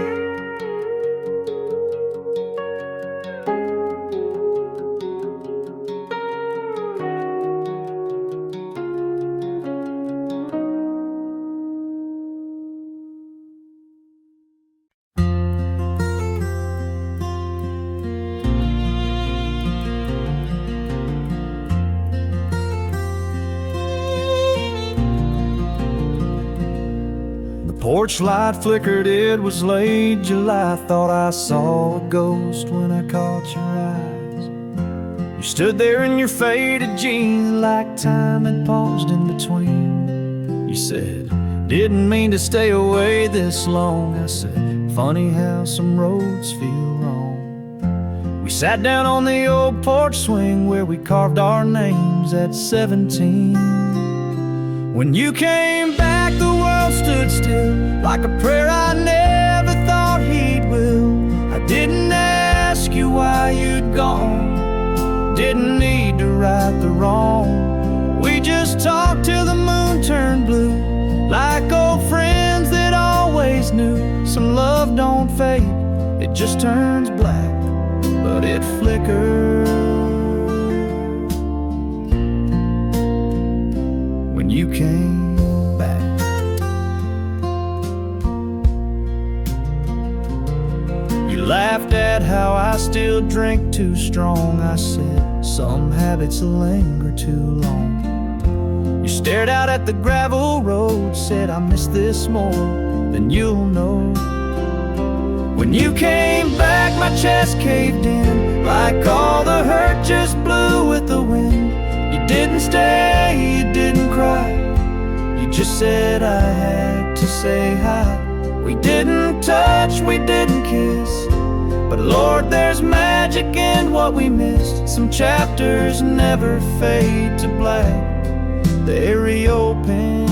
Porch light flickered, it was late July. Thought I saw a ghost when I caught your eyes. You stood there in your faded jeans, like time had paused in between. You said, didn't mean to stay away this long. I said, funny how some roads feel wrong. We sat down on the old porch swing where we carved our names at 17. When you came back, the world stood still, like a prayer I never thought he'd will. I didn't ask you why you'd gone, didn't need to right the wrong. We just talked till the moon turned blue, like old friends that always knew. Some love don't fade, it just turns black, but it flickers when you came back. You laughed at how I still drink too strong. I said, some habits linger too long. You stared out at the gravel road, said, I miss this more than you'll know. When you came back, my chest caved in, like all the hurt just blew with the wind. You didn't stay, you didn't cry, you just said I had to say hi. We didn't touch, we didn't kiss, but Lord, there's magic in what we missed. Some chapters never fade to black, they reopen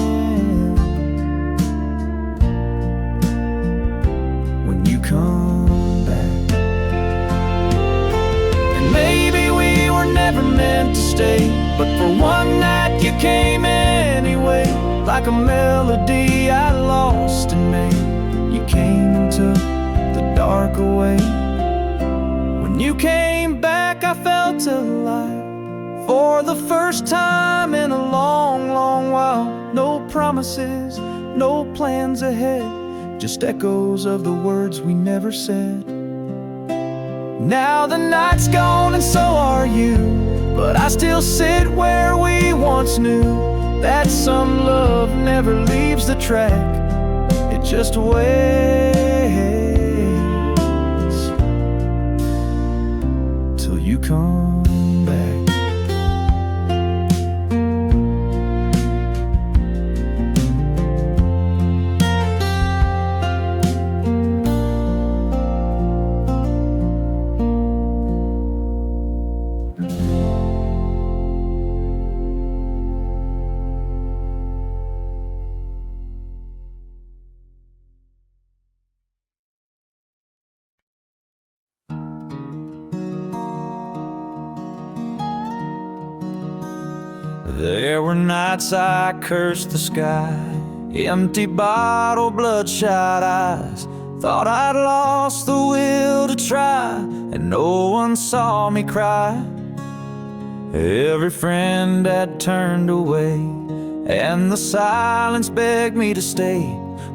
when you come back. And maybe we were never meant to stay, but for one night you came anyway, like a melody I lost in May. You came and took the dark away. When you came back, I felt alive for the first time in a long, long while. No promises, no plans ahead, just echoes of the words we never said. Now the night's gone and so are you, but I still sit where we once knew that some love never leaves the track, it just waits till you come back. There were nights I cursed the sky, empty bottle, bloodshot eyes. Thought I'd lost the will to try, and no one saw me cry. Every friend had turned away, and the silence begged me to stay.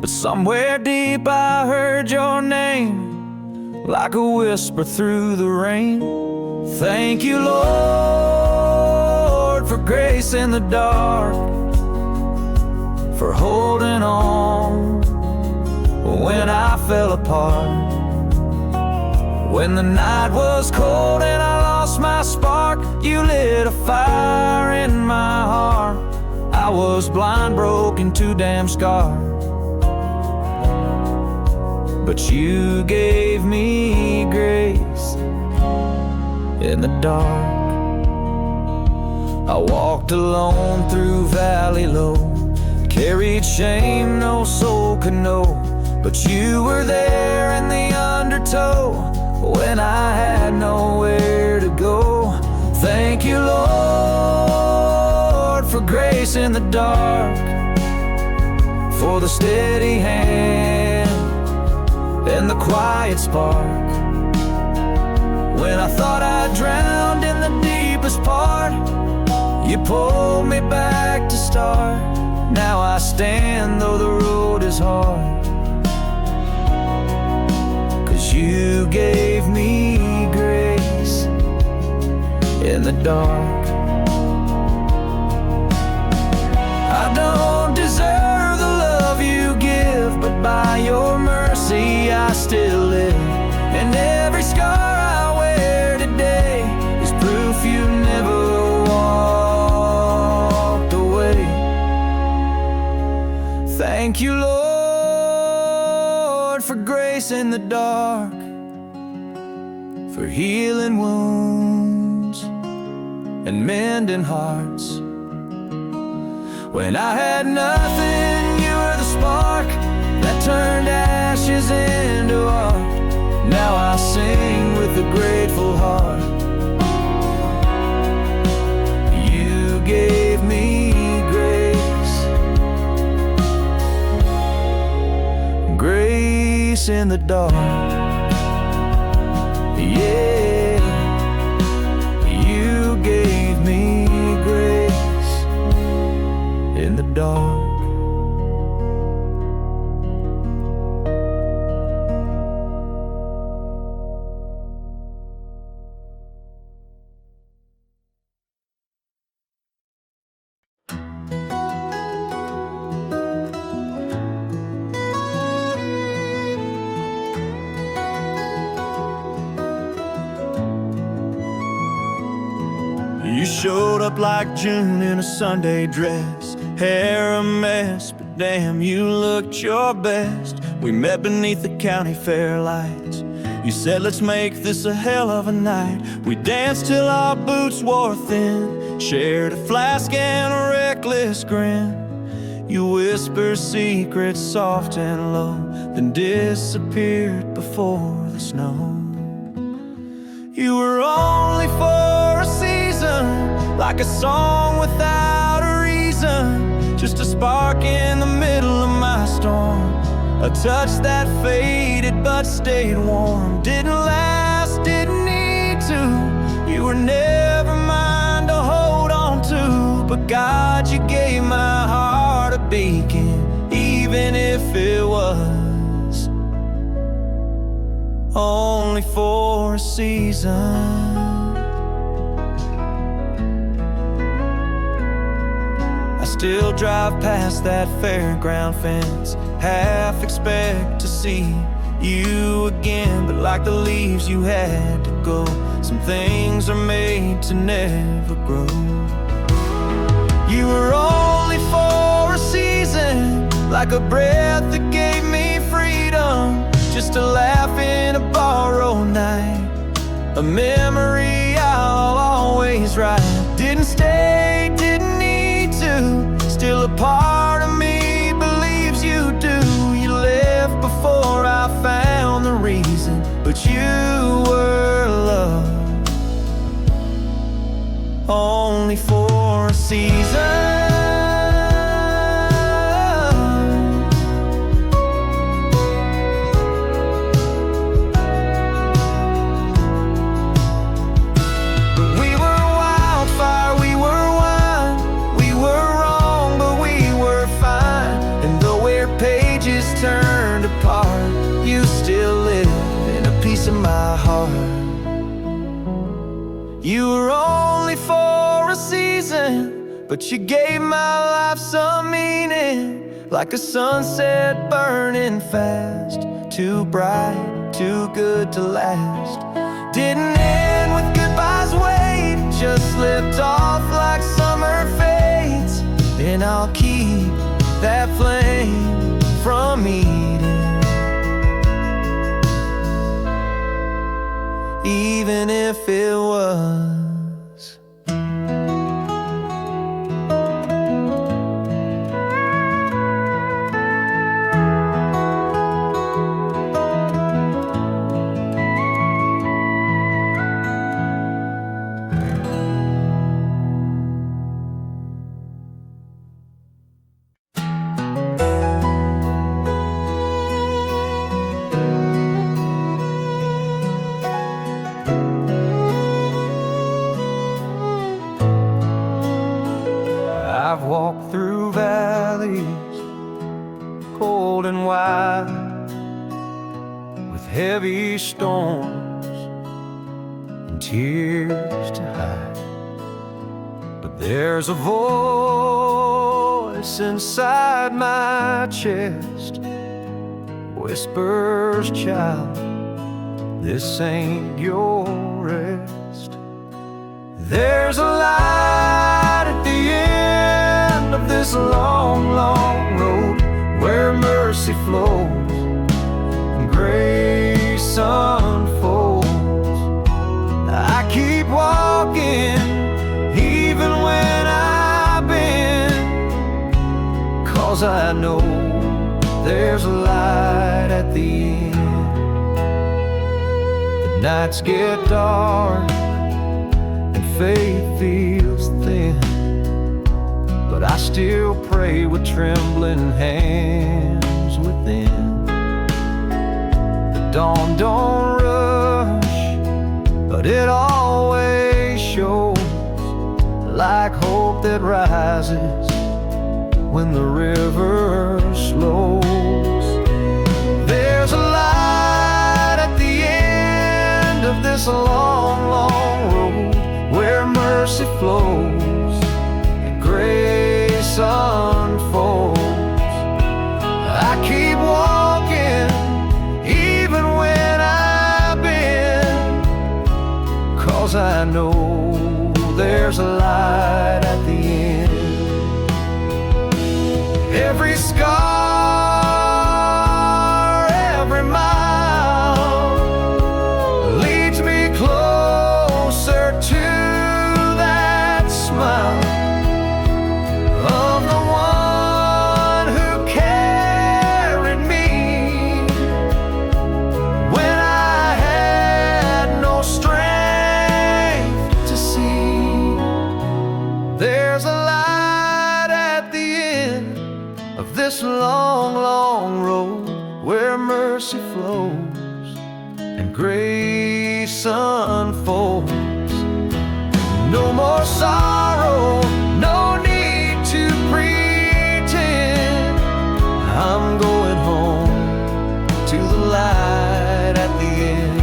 But somewhere deep I heard your name, like a whisper through the rain. Thank you, Lord, for grace in the dark, for holding on when I fell apart. When the night was cold and I lost my spark, you lit a fire in my heart. I was blind, broken, too damn scarred, but you gave me grace in the dark. I walked alone through valley low, carried shame no soul could know, but you were there in the undertow when I had nowhere to go. Thank you, Lord, for grace in the dark, for the steady hand and the quiet spark. When I thought I drowned in the deepest part, you pulled me back to start. Now I stand though the road is hard, 'cause you gave me grace in the dark. I don't deserve the love you give, but by your mercy I still live. And every scar I wear today is proof you never walked away. Thank you, Lord, for grace in the dark, for healing wounds and mending hearts. When I had nothing, you were the spark that turned ashes into art. Now I sing with a grateful heart. You gave me grace, grace in the dark. Yeah, you gave me grace in the dark. You showed up like June in a Sunday dress, hair a mess, but damn, you looked your best. We met beneath the county fair lights. You said, let's make this a hell of a night. We danced till our boots wore thin, shared a flask and a reckless grin. You whispered secrets soft and low, then disappeared before the snow. You were only for a season, like a song without a reason, just a spark in the middle of my storm, a touch that faded but stayed warm. Didn't last, didn't need to. You were never mine to hold on to, but God, you gave my heart a beacon, even if it was only for a season. I still drive past that fairground fence, half expect to see you again, but like the leaves you had to go. Some things are made to never grow. You were only for a season, like a breath that gave me freedom, just a laugh in a borrowed night, a memory I'll always write. Didn't stay, didn't need to, still a part of me believes you do. You left before I found the reason, but you were love only for a season. Turned apart, you still live in a piece of my heart. You were only for a season, but you gave my life some meaning. Like a sunset burning fast, too bright, too good to last. Didn't end with goodbyes, wait, just slipped off like summer fades. And I'll keep that flame from eating, even if it was. I've walked through valleys, cold and wide, with heavy storms and tears to hide. But there's a voice inside my chest, whispers, child, this ain't your rest. There's a light at the end of this long, long road, where mercy flows and grace unfolds. I keep walking even when I've been, 'cause I know there's a light at the end. The nights get dark and faith feels thin, but I still pray with trembling hands within. The dawn don't rush, but it always shows, like hope that rises when the river slows. There's a light at the end of this long, long road, where mercy flows and grace unfolds. I keep walking even when I've been, 'cause I know there's a light at the end. Every scar, every mile leads me closer to that smile of the one who carried me when I had no strength to see. There's a light at the end of this long, long road, where mercy flows and grace unfolds. No more sorrow, no need to pretend. I'm going home to the light at the end.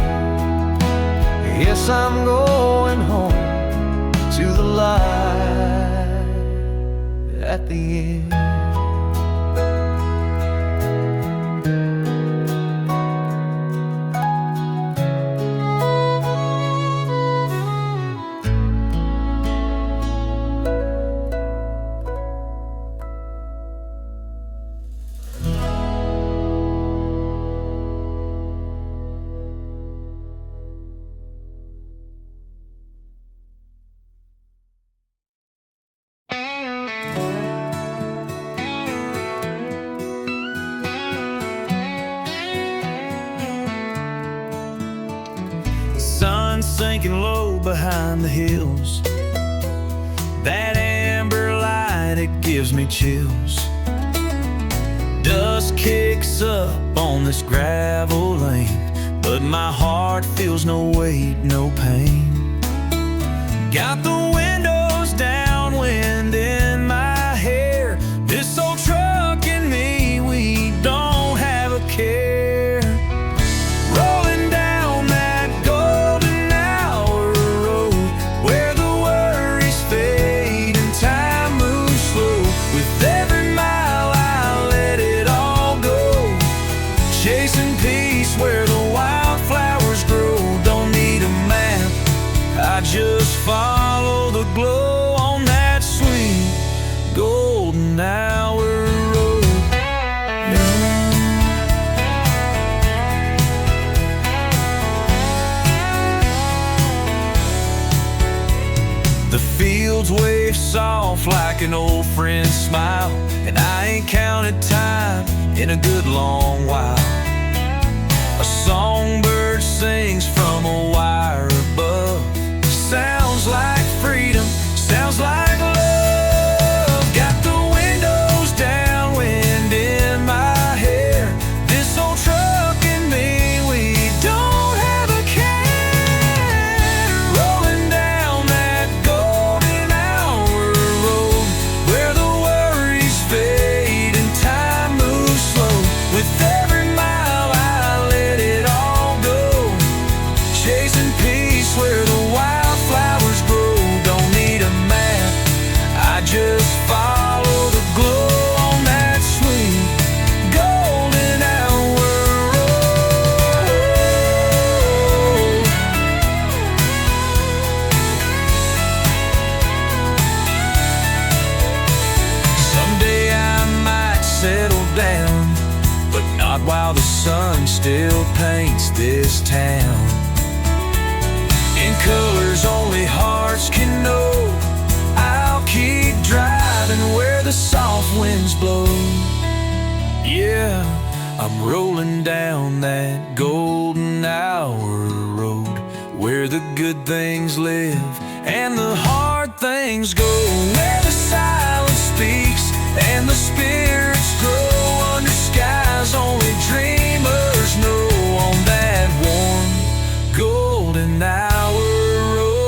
Yes, I'm going home to the light at the end. Sun sinking low behind the hills, that amber light, it gives me chills. Dust kicks up on this gravel lane, but my heart feels no weight, no pain. Got the windows down, wind in my hair. This old truck and me, we don't have a care. Rolling down that golden hour road, The fields wave soft like an old friend's smile, and I ain't counted time in a good long while. A songbird sings from a wire above. Sounds like freedom, sounds like love. Got the windows down, wind in my hair. This old truck and me, we don't have a care. Rolling down that golden hour road, where the worries fade and time moves slow. With every mile I let it all go, chasing peace where the wildflowers grow. Don't need a map, I just follow the glow on that sweet golden hour road. Someday I might settle down, but not while the sun still paints this town in colors only hearts can know. I'll keep driving where the soft winds blow. Yeah, I'm rolling down that golden hour road, where the good things live and the hard things go, where the silence speaks and the spirits grow under skies only dreamers know. On that warm golden hour road.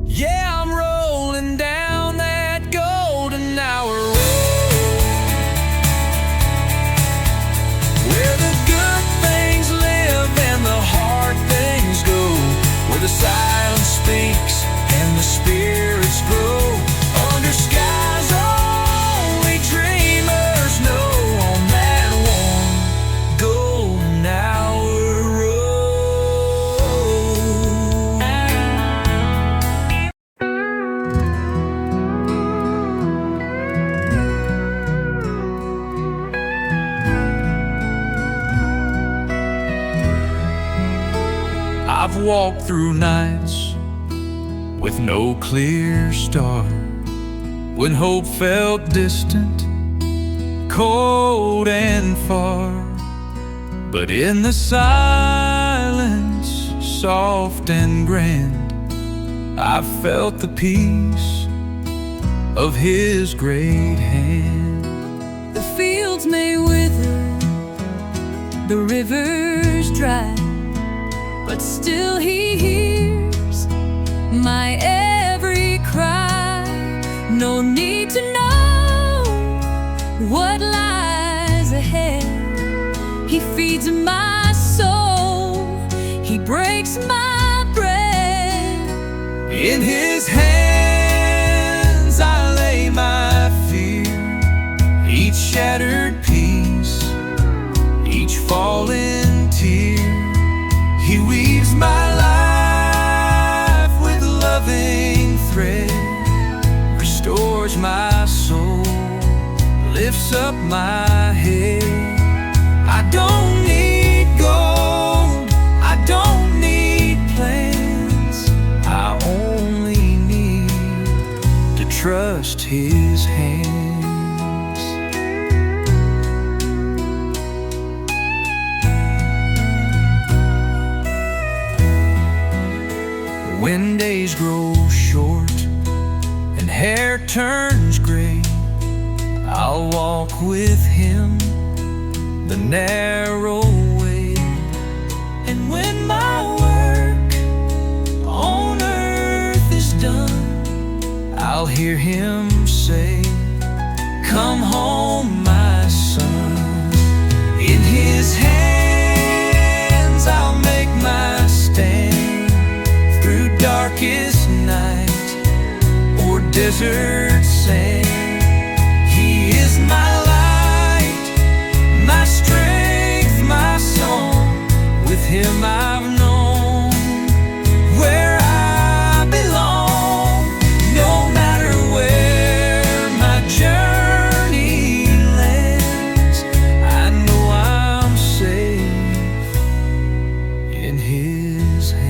Yeah, I'm rolling down that golden hour road, where the good things live and the hard things go, where the silence speaks and the spirits grow under skies only dreamers know. On that warm golden hour road. I've walked through nights with no clear star, when hope felt distant, cold and far. But in the silence, soft and grand, I felt the peace of His great hand. The fields may wither, the rivers dry, but still He hears my every cry. No need to know what lies ahead. He feeds my soul, He breaks my bread. In His hands I lay my fear, each shattered piece, each fallen tear. He weaves my life with a loving thread, restores my soul, lifts up my head. I don't need gold, I don't need plans, I only need to trust His hands. When days grow short and hair turns gray, I'll walk with Him the narrow way. And when my work on earth is done, I'll hear Him say, "Come home, my son." In His hands I'll make my stand, through desert sand. He is my light, my strength, my song. With him I've known where I belong. No matter where my journey lands, I know I'm safe in his hands.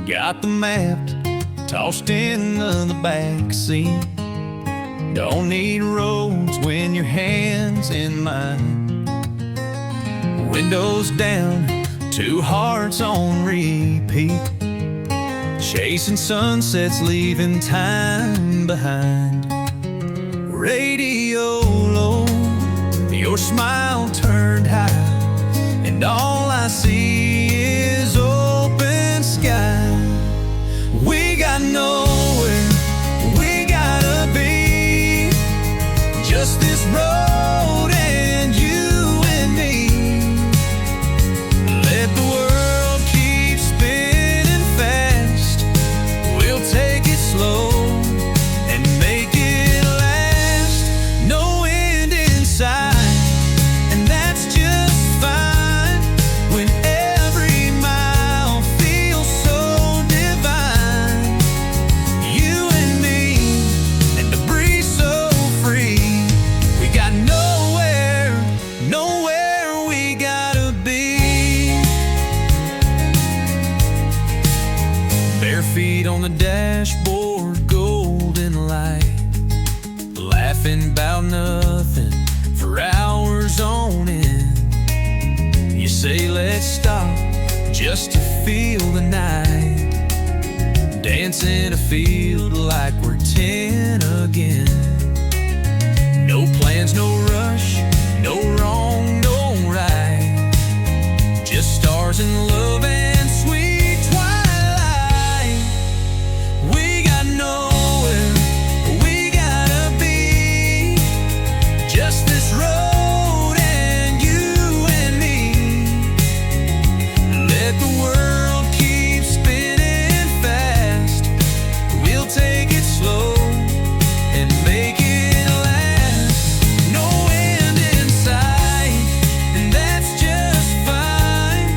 Got the map tossed in the back seat. Don't need roads when your hand's in mine. Windows down, two hearts on repeat. Chasing sunsets, leaving time behind. Radio low, your smile turned high, and all I see is open sky. We got nowhere, we gotta be. Just this road and you and me. Let the world keep spinning fast. We'll take it slow and make it last. No end in sight, and that's just fine. When every mile feels so divine. You and me, and the breeze so free. We got nowhere, nowhere we gotta be. Bare feet on the dashboard, golden light. Laughing about nothing for hours on end. You say let's stop just to feel the night. Dancing a field like we're 10 again. No plans, no rush, no wrong, no right. Just stars and love and sweet twilight. We got nowhere, we gotta be. Just this road and you and me. Let the world keep spinning fast. We'll take it slow and make it last. No end in sight, and that's just fine.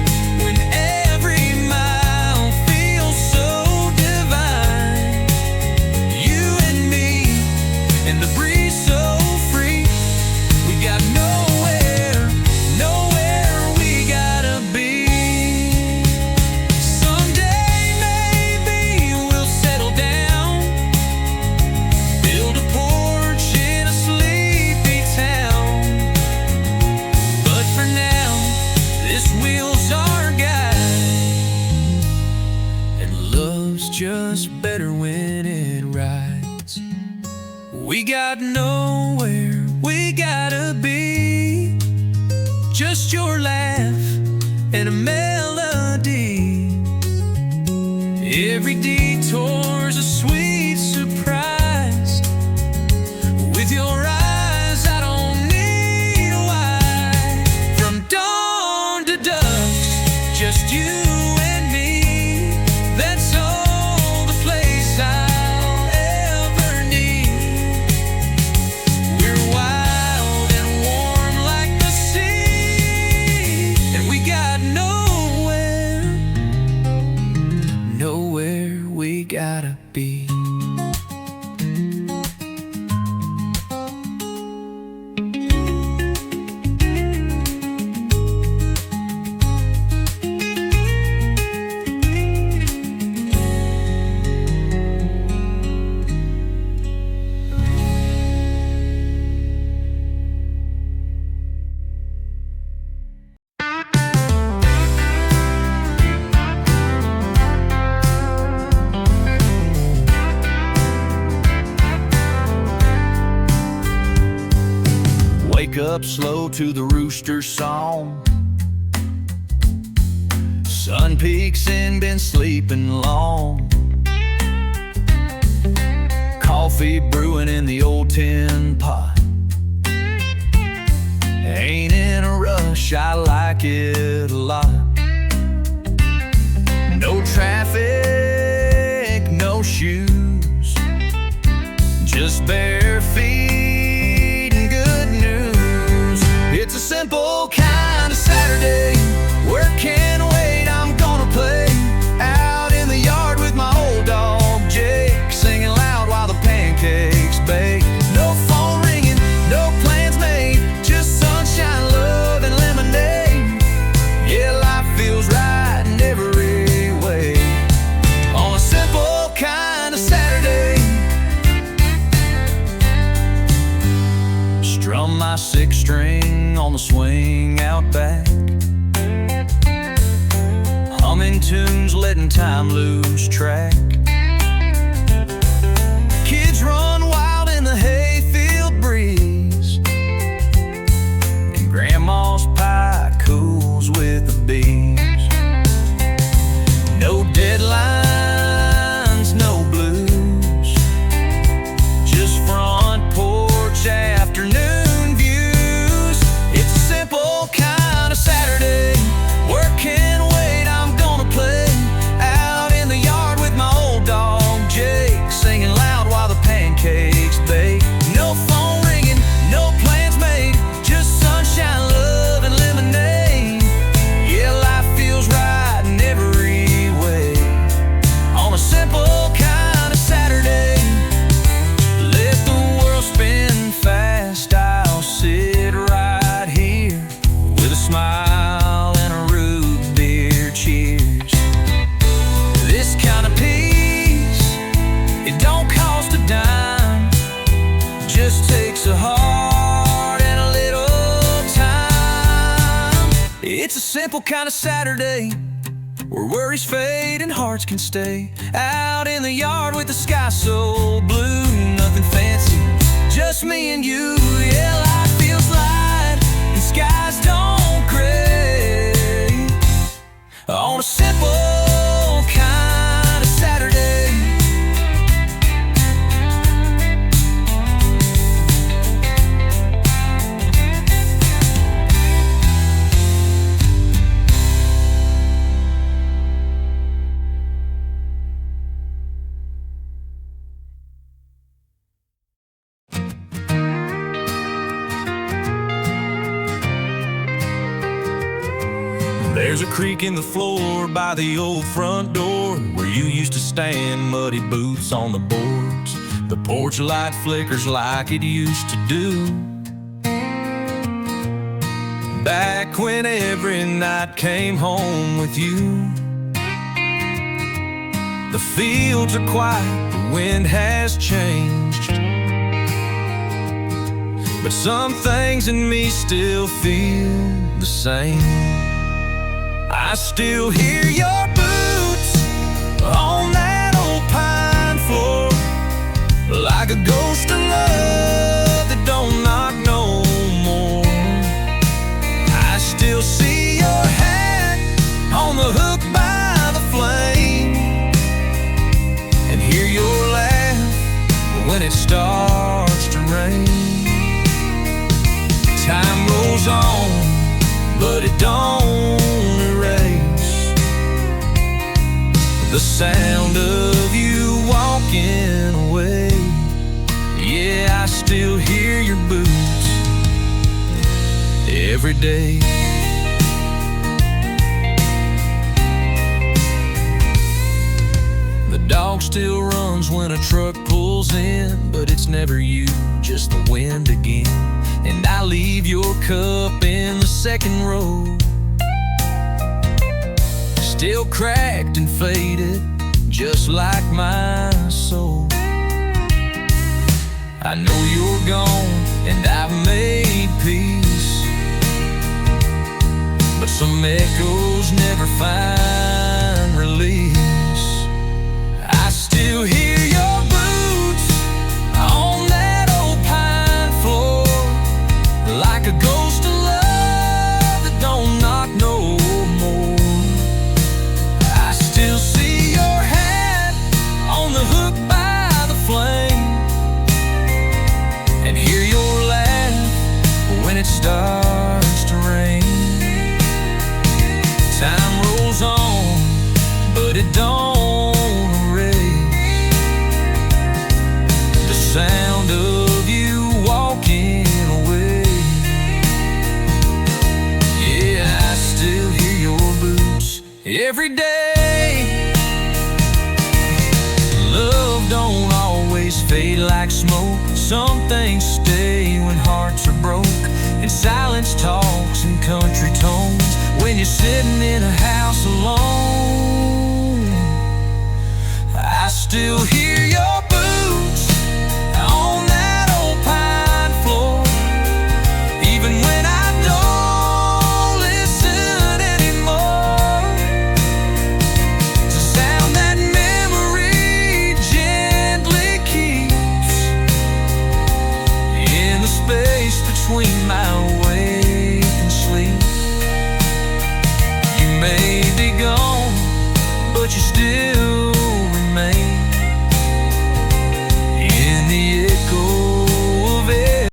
When every mile feels so divine. You and me, and the breeze so free. We got nowhere, nowhere we gotta be. Someday maybe we'll settle down, build a porch in a sleepy town. But for now, this wheel's our guide, and love's just better when it rides. We got nowhere, we gotta be. Just your laugh and a melody. Every detour's a sweet surprise. With your eyes, I don't need a why. From dawn to dusk, just you and me. That's all the place I'll ever need. We're wild and warm like the sea, and we got nowhere, nowhere we gotta be. wake up slow to the rooster's song. Sun peeks and been sleeping long. Coffee brewing in the old tin pot. Ain't in a rush, I like it a lot. No traffic, no shoes, just bare feet and good news. It's a simple kind of Saturday. Work can't wait, I'm gonna play out in the yard with my old dog Jake, singing loud while the pancakes bake. No phone ringing, no plans made, just sunshine, love, and lemonade. Yeah, life feels right in every way on a simple kind of Saturday. Strum my six string on the swing out back, humming tunes, letting time lose track. Kids run wild in the hayfield breeze, and grandma's pie cools with the bees. No deadlines, no blues, just front porch afternoon views. It's a simple kind of Saturday. Work can't wait, I'm gonna play out in the yard with my old dog Jake, singing loud while the pancakes bake. No phone ringing, no plans made, just sunshine, love, and lemonade. Yeah, life feels right in every way on a simple kind of Saturday. Let the world spin fast, I'll sit right here with a smile and a root beer. Cheers. This kind of peace, it don't cost a dime, just takes a heart and a little time. It's a simple kind of Saturday where worries fade and hearts can stay out in the yard with the sky so blue. Nothing fancy, just me and you. Yeah, life feels light and skies don't gray on a simple kind of Saturday. There's a creak in the floor by the old front door where you used to stand, muddy boots on the boards. The porch light flickers like it used to do, back when every night came home with you. The fields are quiet, the wind has changed, but some things in me still feel the same. I still hear your boots on that old pine floor, like a ghost of love that don't knock no more. I still see your hat on the hook by the flame, and hear your laugh when it starts to rain. Time rolls on, but it don't erase the sound of you walking away. Yeah, I still hear your boots every day. The dog still runs when a truck pulls in, but it's never you, just the wind again. And I leave your cup in the second row, still cracked and faded, just like my soul. I know you're gone and I've made peace, but some echoes never find release. I still hear your boots on that old pine floor, like a every day. Love don't always fade like smoke. Some things stay when hearts are broke, and silence talks in country tones when you're sitting in a house alone. I still hear your boots on that old pine floor, even when I don't listen anymore. It's a sound that memory gently keeps in the space between my